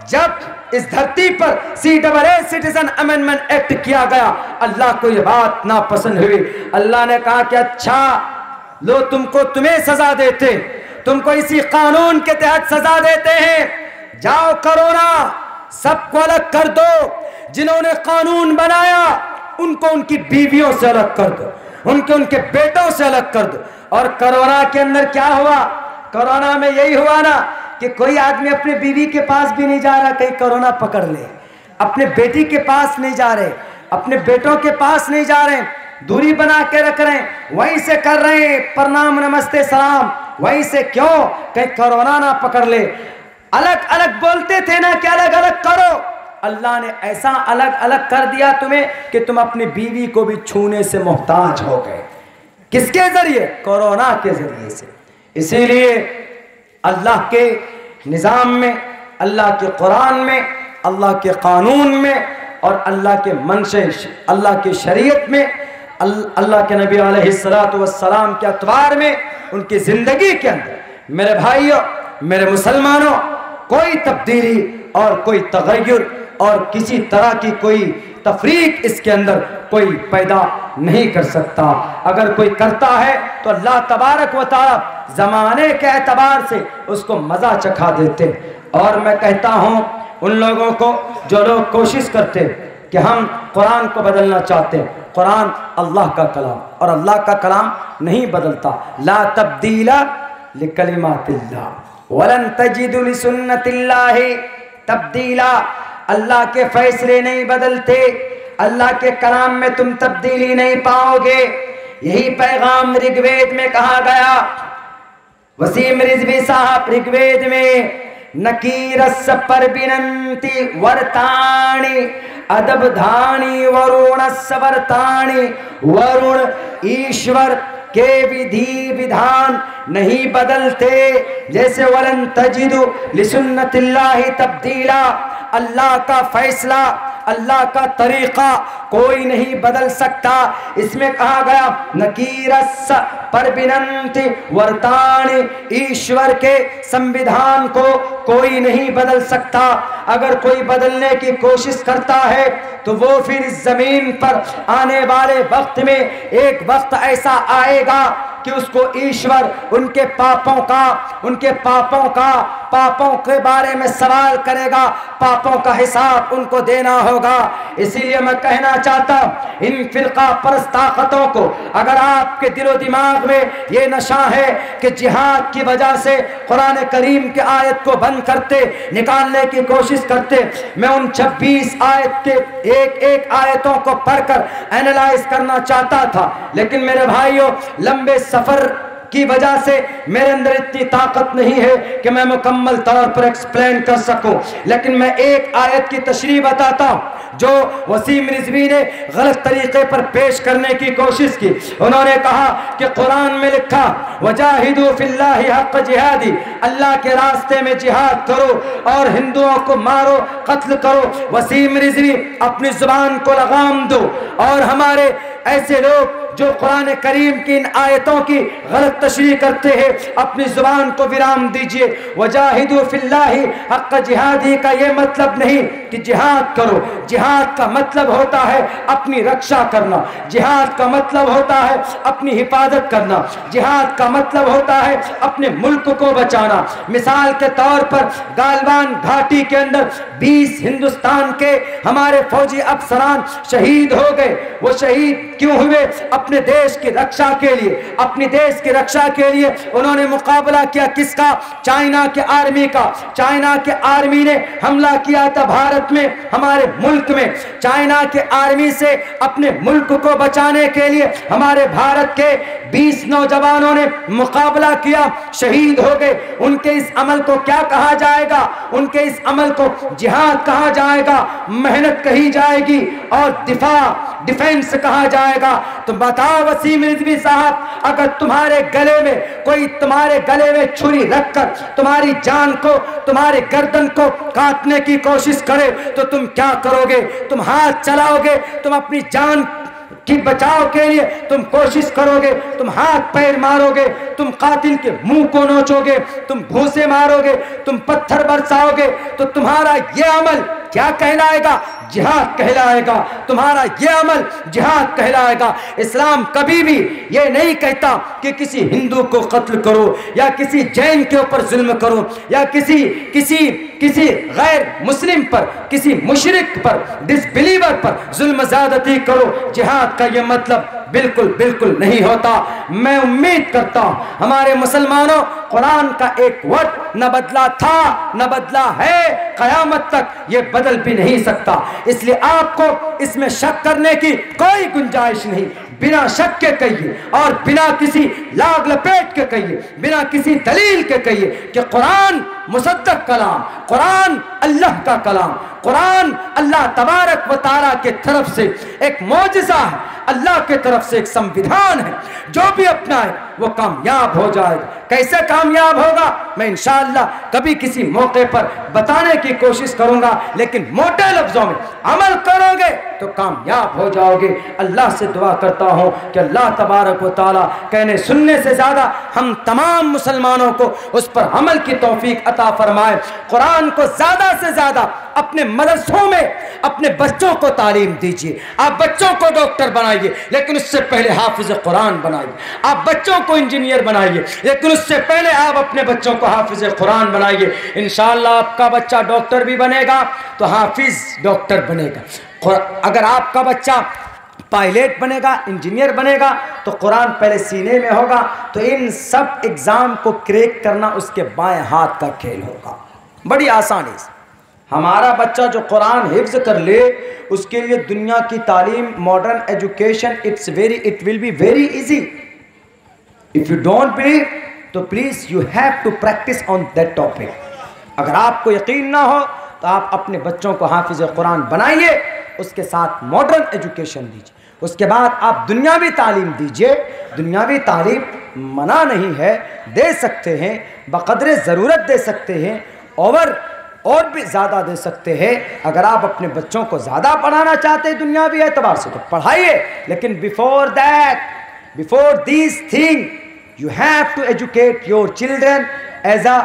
जब इस धरती पर CAA सिटीजन अमेंडमेंट एक्ट किया गया, अल्लाह को यह बात नापसंद हुई। अल्लाह ने कहा कि अच्छा लो, तुम्हें सजा देते, तुमको इसी कानून के तहत सजा देते हैं। जाओ कोरोना सबको अलग कर दो। जिन्होंने कानून बनाया उनको उनकी बीवियों से अलग कर दो, उनके बेटों से अलग कर दो। और कोरोना के अंदर क्या हुआ? कोरोना में यही हुआ ना कि कोई आदमी अपने बीवी के पास भी नहीं जा रहा, कहीं कोरोना पकड़ ले। अपने बेटी के पास नहीं जा रहे, अपने बेटों के पास नहीं जा रहे, दूरी बना के रख रहे हैं, वहीं से कर रहे हैं प्रणाम नमस्ते सलाम, वहीं से। क्यों? कहीं कोरोना ना पकड़ ले। अलग अलग बोलते थे ना कि अलग अलग करो। अल्लाह ने ऐसा अलग अलग कर दिया तुम्हें कि तुम अपनी बीवी को भी छूने से मोहताज हो गए। किसके जरिए? कोरोना के जरिए से। इसीलिए अल्लाह के निज़ाम में, अल्लाह के कुरान में, अल्लाह के कानून में और अल्लाह के मंशे, अल्लाह की शरीयत में, अल्लाह के नबी अलैहिस्सलातु वस्सलाम के अतवार में, उनकी ज़िंदगी के अंदर मेरे भाइयों, मेरे मुसलमानों, कोई तब्दीली और कोई तगय्युर और किसी तरह की कोई तफरीक इसके अंदर कोई पैदा नहीं कर सकता। अगर कोई करता है तो अल्लाह तबारक व तआला ज़माने के एतबार से उसको मज़ा चखा देते। और मैं कहता हूँ उन लोगों को जो लोग कोशिश करते कि हम कुरान को बदलना चाहते हैं, कुरान अल्लाह का कलाम और अल्लाह का कलाम नहीं बदलता। ला तब्दीला लिकलिमातिल्लाह वलन तजिदु लिसुन्नतिल्लाहि तब्दीला। अल्लाह के फैसले नहीं बदलते, अल्लाह के कलाम में तुम तब्दीली नहीं पाओगे। यही पैगाम ऋग्वेद में कहा गया। वसीम रिजवी साहब ऋग्वेद में नकीरस पर बिनंती वर्ताणी अदब धानी वरुणस वर्ताणी। वरुण ईश्वर के विधि विधान नहीं बदलते। जैसे वलन तजिदु लिसुन्नतिल्लाहि तब्दीला, अल्लाह का फैसला अल्लाह का तरीक़ा कोई नहीं बदल सकता। इसमें कहा गया नकीरस परबिनंति वर्तानि, ईश्वर के संविधान को कोई नहीं बदल सकता। अगर कोई बदलने की कोशिश करता है तो वो फिर इस जमीन पर आने वाले वक्त में एक वक्त ऐसा आएगा कि उसको ईश्वर उनके पापों के बारे में सवाल करेगा, पापों का हिसाब उनको देना होगा। इसीलिए मैं कहना चाहता हूं इन फिरका परस्त ताकतों को, अगर आपके दिलो दिमाग में ये नशा है कि जिहाद की वजह से कुरान करीम के आयत को बंद करते, निकालने की कोशिश करते, मैं उन 26 आयत के एक एक आयतों को पढ़कर एनालाइज करना चाहता था, लेकिन मेरे भाइयों लंबे सफर की वजह से मेरे अंदर इतनी ताकत नहीं है कि मैं मुकम्मल तौर पर एक्सप्लेन कर सकूं। लेकिन मैं एक आयत की तशरीह बताता हूं जो वसीम रिजवी ने गलत तरीके पर पेश करने की कोशिश की। उन्होंने कहा कि कुरान में लिखा वजाहिदू फिल्लाहि हक़ जिहादी, अल्लाह के रास्ते में जिहाद करो और हिंदुओं को मारो, कत्ल करो। वसीम रिजवी अपनी जुबान को लगाम दो और हमारे ऐसे लोग जो कुरान करीम की इन आयतों की गलत तशरीह करते हैं अपनी जुबान को विराम दीजिए। वजाहिदू फिल्लाहि हक़ जिहादी का ये मतलब नहीं कि जिहाद करो, जिहाद का मतलब होता है अपनी रक्षा करना, जिहाद का मतलब होता है अपनी हिफाजत करना, जिहाद का मतलब होता है अपने मुल्क को बचाना। मिसाल के तौर पर गालवान घाटी के अंदर 20 हिंदुस्तान के हमारे फौजी अफसरान शहीद हो गए। वो शहीद क्यों हुए? अपने देश की रक्षा के लिए, अपनी देश की रक्षा के लिए उन्होंने मुकाबला किया किसका? चाइना के आर्मी का। चाइना के आर्मी ने हमला किया था भारत में, हमारे मुल्क में। चाइना के आर्मी से अपने मुल्क को बचाने के लिए हमारे भारत के 20 नौजवानों ने मुकाबला किया, शहीद हो गए। उनके इस अमल को क्या कहा जाएगा? उनके इस अमल को जिहाद कहा जाएगा, मेहनत कही जाएगी और डिफेंस कहा जाएगा। तो बताओ वसीम रिजवी साहब, अगर तुम्हारे गले में कोई तुम्हारे गले में छुरी रखकर तुम्हारी जान को, तुम्हारे गर्दन को काटने की कोशिश करे तो तुम क्या करोगे? तुम हाथ चलाओगे, तुम अपनी जान कि बचाव के लिए तुम कोशिश करोगे, तुम हाथ पैर मारोगे, तुम कातिल के मुंह को नोचोगे, तुम घूंसे मारोगे, तुम पत्थर बरसाओगे, तो तुम्हारा यह अमल क्या कहलाएगा? जिहाद कहलाएगा। तुम्हारा यह अमल जिहाद कहलाएगा। इस्लाम कभी भी यह नहीं कहता कि किसी हिंदू को कत्ल करो या किसी जैन के ऊपर जुल्म करो या किसी गैर मुस्लिम पर, किसी मुशरिक पर, डिसबिलीवर पर जुल्म ज़्यादती करो। जिहाद का यह मतलब बिल्कुल नहीं होता। मैं उम्मीद करता हूं हमारे मुसलमानों, कुरान का एक वर्ड न बदला था न बदला है, कयामत तक ये बदल भी नहीं सकता। इसलिए आपको इसमें शक करने की कोई गुंजाइश नहीं। बिना शक के कहिए और बिना किसी लाग लपेट के कहिए, बिना किसी दलील के कहिए कि कुरान मुसद्दक कलाम, कुरान अल्लाह का कलाम, कुरान अल्लाह तबारक व तआला के तरफ से एक मौजिज़ा है, अल्लाह के तरफ से एक संविधान है। जो भी अपनाए वो कामयाब हो जाएगा। कैसे कामयाब होगा मैं इंशाअल्लाह कभी किसी मौके पर बताने की कोशिश करूंगा, लेकिन मोटे लफ्जों में अमल करोगे तो कामयाब हो जाओगे। अल्लाह से दुआ करता हूं कि अल्लाह तबारक व तआला कहने सुनने से ज़्यादा हम तमाम मुसलमानों को उस पर अमल की तौफीक अता फरमाए। कुरान को ज़्यादा से ज़्यादा अपने मदरसों में अपने बच्चों को तालीम दीजिए। आप बच्चों को डॉक्टर बनाइए, लेकिन उससे पहले हाफिज कुरान बनाइए। आप बच्चों को इंजीनियर बनाइए, लेकिन उससे पहले आप अपने बच्चों को हाफिज कुरान बनाइए। इंशाअल्लाह आपका बच्चा डॉक्टर भी बनेगा तो हाफिज डॉक्टर बनेगा। अगर आपका बच्चा पायलट बनेगा, इंजीनियर बनेगा, तो कुरान पहले सीने में होगा। तो इन सब एग्ज़ाम को क्रैक करना उसके बाएं हाथ का खेल होगा, बड़ी आसानी से। हमारा बच्चा जो कुरान हिफ्ज़ कर ले, उसके लिए दुनिया की तालीम, modern education, it will be very easy. If you don't believe तो please you have to practice on that topic. अगर आपको यकीन ना हो तो आप अपने बच्चों को हाफिज कुरान बनाइए, उसके साथ मॉडर्न एजुकेशन दीजिए, उसके बाद आप दुनियावी तालीम दीजिए। दुनियावी तालीम मना नहीं है, दे सकते हैं, बक़द्रे ज़रूरत दे सकते हैं। ओवर और भी ज़्यादा दे सकते हैं। अगर आप अपने बच्चों को ज़्यादा पढ़ाना चाहते हैं दुनियावी एतबार से तो पढ़ाइए, लेकिन before that, before this thing you have to educate your children as a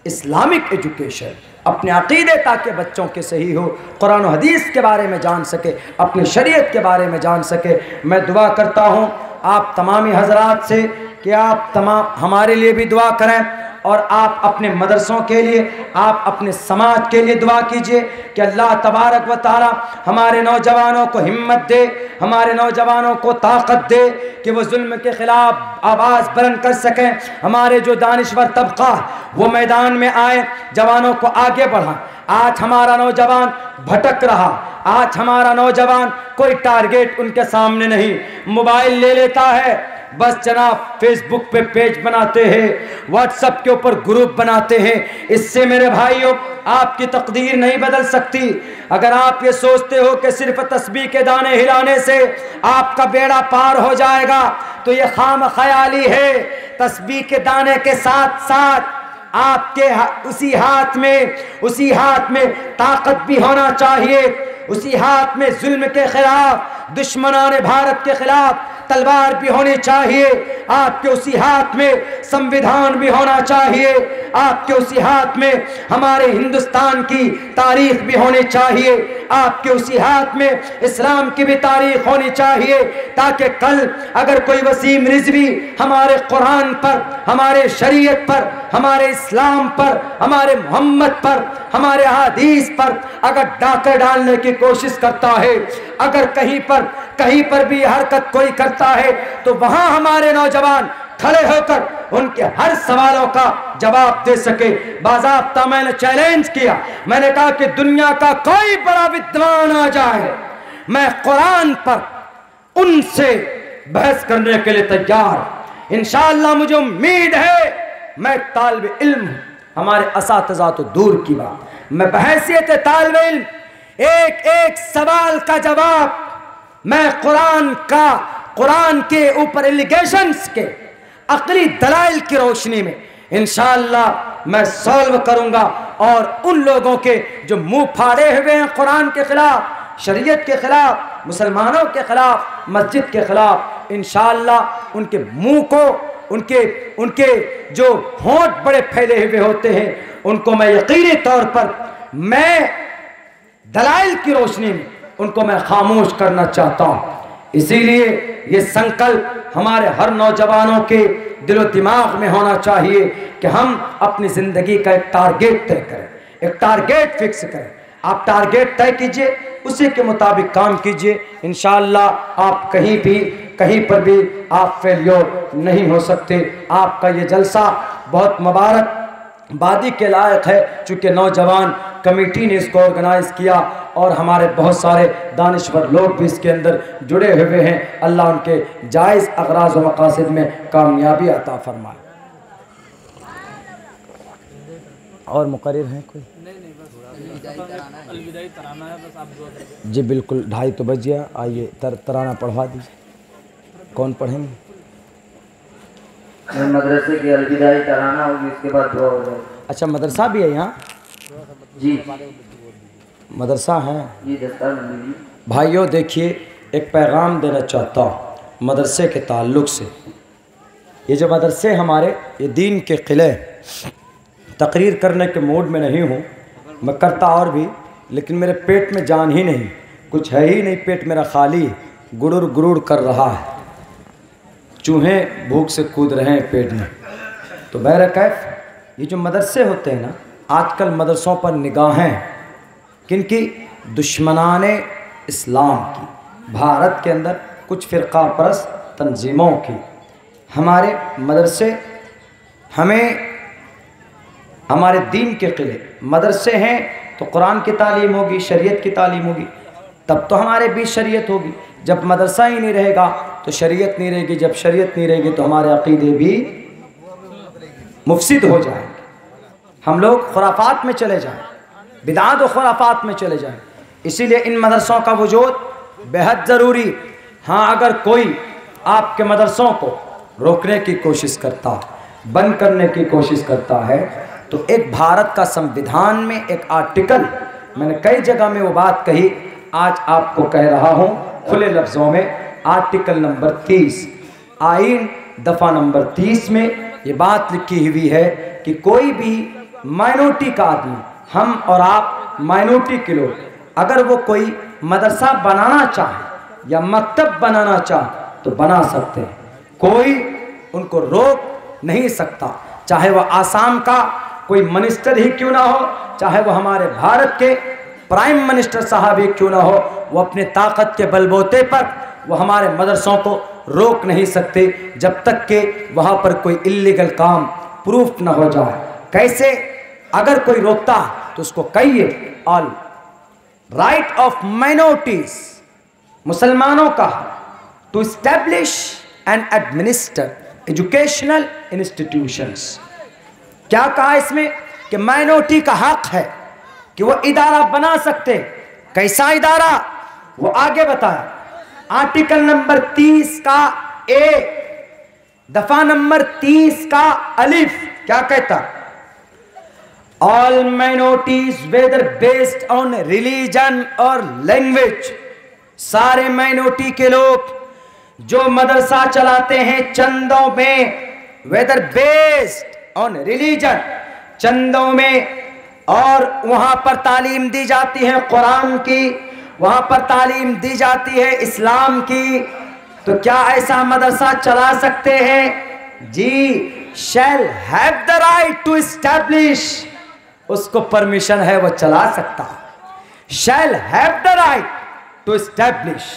Islamic education, अपने अक़ीदे ताकि बच्चों के सही हो, कुरान और हदीस के बारे में जान सके, अपनी शरीयत के बारे में जान सके। मैं दुआ करता हूँ आप तमामी हजरात से कि आप तमाम हमारे लिए भी दुआ करें और आप अपने मदरसों के लिए, आप अपने समाज के लिए दुआ कीजिए कि अल्लाह तबारक व तआला हमारे नौजवानों को हिम्मत दे, हमारे नौजवानों को ताकत दे कि वो जुल्म के ख़िलाफ़ आवाज़ बुलंद कर सकें। हमारे जो दानिश्वर तबका वो मैदान में आए, जवानों को आगे बढ़ाएं। आज हमारा नौजवान भटक रहा, आज हमारा नौजवान कोई टारगेट उनके सामने नहीं, मोबाइल ले लेता है, बस जनाब फेसबुक पे पेज बनाते हैं, व्हाट्सएप के ऊपर ग्रुप बनाते हैं। इससे मेरे भाइयों आपकी तकदीर नहीं बदल सकती। अगर आप ये सोचते हो कि सिर्फ तस्बीह के दाने हिलाने से आपका बेड़ा पार हो जाएगा तो ये खाम ख्याली है। तस्बीह के दाने के साथ साथ आपके उसी हाथ में ताकत भी होना चाहिए, उसी हाथ में जुल्म के खिलाफ, दुश्मनाने भारत के खिलाफ तलवार भी होनी चाहिए। आपके उसी हाथ में संविधान भी होना चाहिए, आपके उसी हाथ में हमारे हिंदुस्तान की तारीख भी होनी चाहिए, आपके उसी हाथ में इस्लाम की भी तारीख होनी चाहिए, ताकि कल अगर कोई वसीम रिजवी हमारे कुरान पर, हमारे शरीयत पर, हमारे इस्लाम पर, हमारे मोहम्मद पर, हमारे हदीस पर अगर डाके डालने की कोशिश करता है, अगर कहीं पर भी हरकत कोई करता है तो वहां हमारे नौजवान खड़े होकर उनके हर सवालों का जवाब दे सके। बाज़ाब्ता मैंने चैलेंज किया, मैंने कहा कि दुनिया का कोई बड़ा विद्वान आ जाए, मैं कुरान पर उनसे बहस करने के लिए तैयार। इंशाअल्लाह मुझे उम्मीद है, मैं तालिब इल्म हूं, हमारे असातिज़ा तो दूर की बात, मैं बहैसियत तालिब इल्म एक एक सवाल का जवाब मैं कुरान के ऊपर एलिगेशंस के अक़ली दलाइल की रोशनी में इंशाअल्लाह मैं सॉल्व करूंगा। और उन लोगों के जो मुंह फाड़े हुए हैं कुरान के खिलाफ, शरीयत के खिलाफ, मुसलमानों के खिलाफ, मस्जिद के खिलाफ, इंशाअल्लाह उनके मुंह को, उनके जो होंठ बड़े फैले हुए होते हैं उनको मैं यकीनी तौर पर मैं दलाइल की रोशनी में उनको मैं खामोश करना चाहता हूँ। इसीलिए ये संकल्प हमारे हर नौजवानों के दिलो दिमाग में होना चाहिए कि हम अपनी ज़िंदगी का एक टारगेट तय करें, एक टारगेट फिक्स करें। आप टारगेट तय कीजिए, उसी के मुताबिक काम कीजिए, इंशाअल्लाह आप कहीं पर भी आप फेलियर नहीं हो सकते। आपका ये जलसा बहुत मुबारक बादी के लायक है, चूँकि नौजवान कमेटी ने इसको ऑर्गेनाइज किया और हमारे बहुत सारे दानिश्वर लोग भी इसके अंदर जुड़े हुए हैं। अल्लाह उनके जायज़ अगराज़ व मकासद में कामयाबी अता फरमाए। और मुकर्रिर हैं कोई? जी बिल्कुल, 2:30 तो बज गया। आइए तराना पढ़वा दीजिए। कौन पढ़ेंगे? मदरसे की अलविदाई तराना होगी, इसके बाद दुआ हो जाएगी। अच्छा, मदरसा भी है यहाँ? जी मदरसा है जी। भाइयों देखिए, एक पैगाम देना चाहता हूँ मदरसे के ताल्लुक़ से। ये जो मदरसे हमारे, ये दीन के किले, तकरीर करने के मूड में नहीं हूँ, मैं करता और भी, लेकिन मेरे पेट में जान ही नहीं, कुछ है ही नहीं, पेट मेरा खाली गुरुर गुरुर कर रहा है, चूहे भूख से कूद रहे हैं पेट में। तो बहरकैफ ये जो मदरसे होते हैं ना, आजकल मदरसों पर निगाहें किनकी? दुश्मनाने इस्लाम की, भारत के अंदर कुछ फ़िरका परस्त तंजीमों की। हमारे मदरसे हमें हमारे दीन के किले, मदरसे हैं तो कुरान की तालीम होगी, शरीयत की तालीम होगी, तब तो हमारे बीच शरीयत होगी। जब मदरसा ही नहीं रहेगा तो शरीयत नहीं रहेगी, जब शरीयत नहीं रहेगी तो हमारे अक़ीदे भी मुफसिद हो जाएंगे, हम लोग खुराफात में चले जाएं, बिदात और खुराफात में चले जाएं। इसीलिए इन मदरसों का वजूद बेहद ज़रूरी। हाँ, अगर कोई आपके मदरसों को रोकने की कोशिश करता, बंद करने की कोशिश करता है, तो एक भारत का संविधान में एक आर्टिकल, मैंने कई जगह में वो बात कही, आज आपको कह रहा हूँ खुले लफ्ज़ों में। आर्टिकल नंबर 30 आइन दफ़ा नंबर 30 में ये बात लिखी हुई है कि कोई भी माइनॉरिटी का आदमी, हम और आप माइनॉरिटी के लोग, अगर वो कोई मदरसा बनाना चाहे या मकतब बनाना चाहे तो बना सकते हैं, कोई उनको रोक नहीं सकता। चाहे वह आसाम का कोई मिनिस्टर ही क्यों ना हो, चाहे वो हमारे भारत के प्राइम मिनिस्टर साहब ही क्यों ना हो, वो अपने ताकत के बलबूते पर वो हमारे मदरसों को रोक नहीं सकते जब तक कि वहाँ पर कोई इल्लीगल काम प्रूफ न हो जाए। कैसे? अगर कोई रोकता तो उसको कहिए ऑल राइट ऑफ माइनॉरिटीज, मुसलमानों का to establish and administer educational institutions. क्या कहा इसमें? कि माइनॉरिटी का हक है कि वो इदारा बना सकते। कैसा इदारा? वो आगे बताया। आर्टिकल नंबर 30 का ए दफा नंबर 30 का अलिफ क्या कहता? All minorities whether based on religion और लैंग्वेज, सारे माइनॉरिटी के लोग जो मदरसा चलाते हैं चंदों में, वेदर बेस्ड ऑन रिलीजन, चंदों में, और वहां पर तालीम दी जाती है कुरान की, वहां पर तालीम दी जाती है इस्लाम की, तो क्या ऐसा मदरसा चला सकते हैं? जी, shall have the right to establish, उसको परमिशन है, वो चला सकता। Shall have the right to establish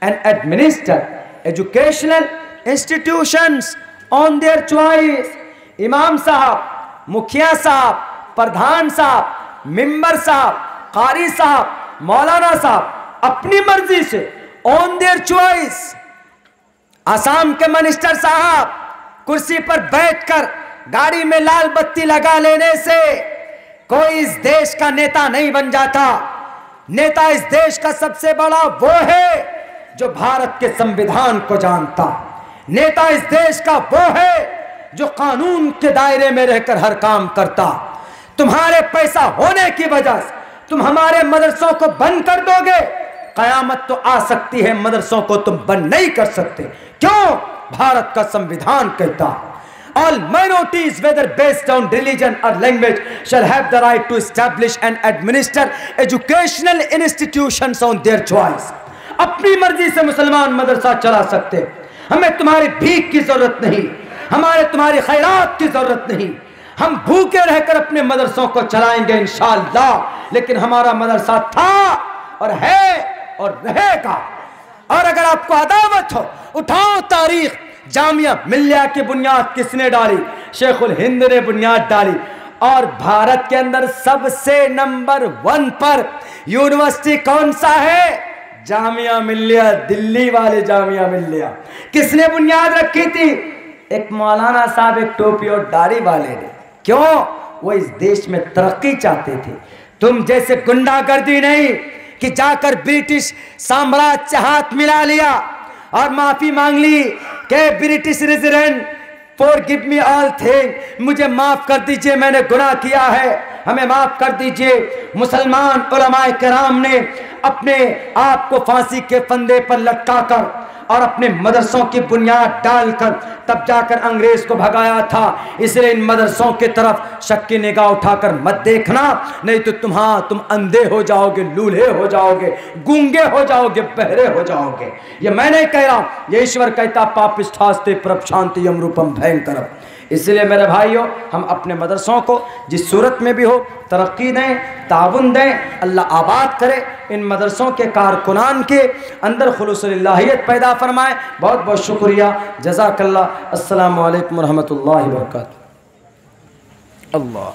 and administer educational institutions on their choice. इमाम साहब, मुखिया साहब, प्रधान साहब, मेंबर साहब, कारी साहब, मौलाना साहब अपनी मर्जी से ऑन देयर चॉइस। आसाम के मिनिस्टर साहब कुर्सी पर बैठकर गाड़ी में लाल बत्ती लगा लेने से कोई इस देश का नेता नहीं बन जाता। नेता इस देश का सबसे बड़ा वो है जो भारत के संविधान को जानता। नेता इस देश का वो है जो कानून के दायरे में रहकर हर काम करता। तुम्हारे पैसा होने की वजह से तुम हमारे मदरसों को बंद कर दोगे, कयामत तो आ सकती है, मदरसों को तुम बंद नहीं कर सकते। क्यों? भारत का संविधान कहता all minorities whether based on religion और language shall have the right to establish and administer educational institutions on their choice. अपनी मर्जी से मुसलमान मदरसा चला सकते। हमें तुम्हारी भीख की जरूरत नहीं, हमारे तुम्हारी खैरात की जरूरत नहीं। हम भूखे रहकर अपने मदरसों को चलाएंगे इंशाअल्लाह, लेकिन हमारा मदरसा था और है और रहेगा। और अगर आपको अदावत हो, उठाओ तारीख। जामिया मिल्लिया की बुनियाद किसने डाली? शेखुल हिंद ने बुनियाद डाली। और भारत के अंदर सबसे नंबर 1 पर यूनिवर्सिटी कौन सा है? जामिया मिल्लिया, दिल्ली वाले जामिया मिल्लिया। किसने बुनियाद रखी थी? एक मौलाना साहब, एक टोपी और दाढ़ी वाले ने। क्यों? वो इस देश में तरक्की चाहते थे। तुम जैसे गुंडागर्दी नहीं कि जाकर ब्रिटिश साम्राज्य से हाथ मिला लिया और माफी मांग ली कि British resident forgive me all thing, मुझे माफ कर दीजिए, मैंने गुनाह किया है, हमें माफ कर दीजिए। मुसलमान उलमाए किराम ने अपने आप को फांसी के फंदे पर लटकाकर और अपने मदरसों की बुनियाद डालकर तब जाकर अंग्रेज को भगाया था। इसलिए इन मदरसों की तरफ शक की निगाह उठाकर मत देखना, नहीं तो तुम अंधे हो जाओगे, लूल्हे हो जाओगे, गूंगे हो जाओगे, बहरे हो जाओगे। ये मैं नहीं कह रहा, ये ईश्वर कहता पापिष्ठास्ते प्रशांति यम रूपम भयंकरम। इसलिए मेरे भाइयों, हम अपने मदरसों को जिस सूरत में भी हो तरक्की दें, ताउन दें, अल्लाह आबाद करे। इन मदरसों के कारकुनान के अंदर खुलूस-ए-इलाहियत पैदा फरमाए। बहुत बहुत शुक्रिया, जज़ाकल्लाह। अस्सलामु अलैकुम रहमतुल्लाहि व बरकातहू। अल्लाह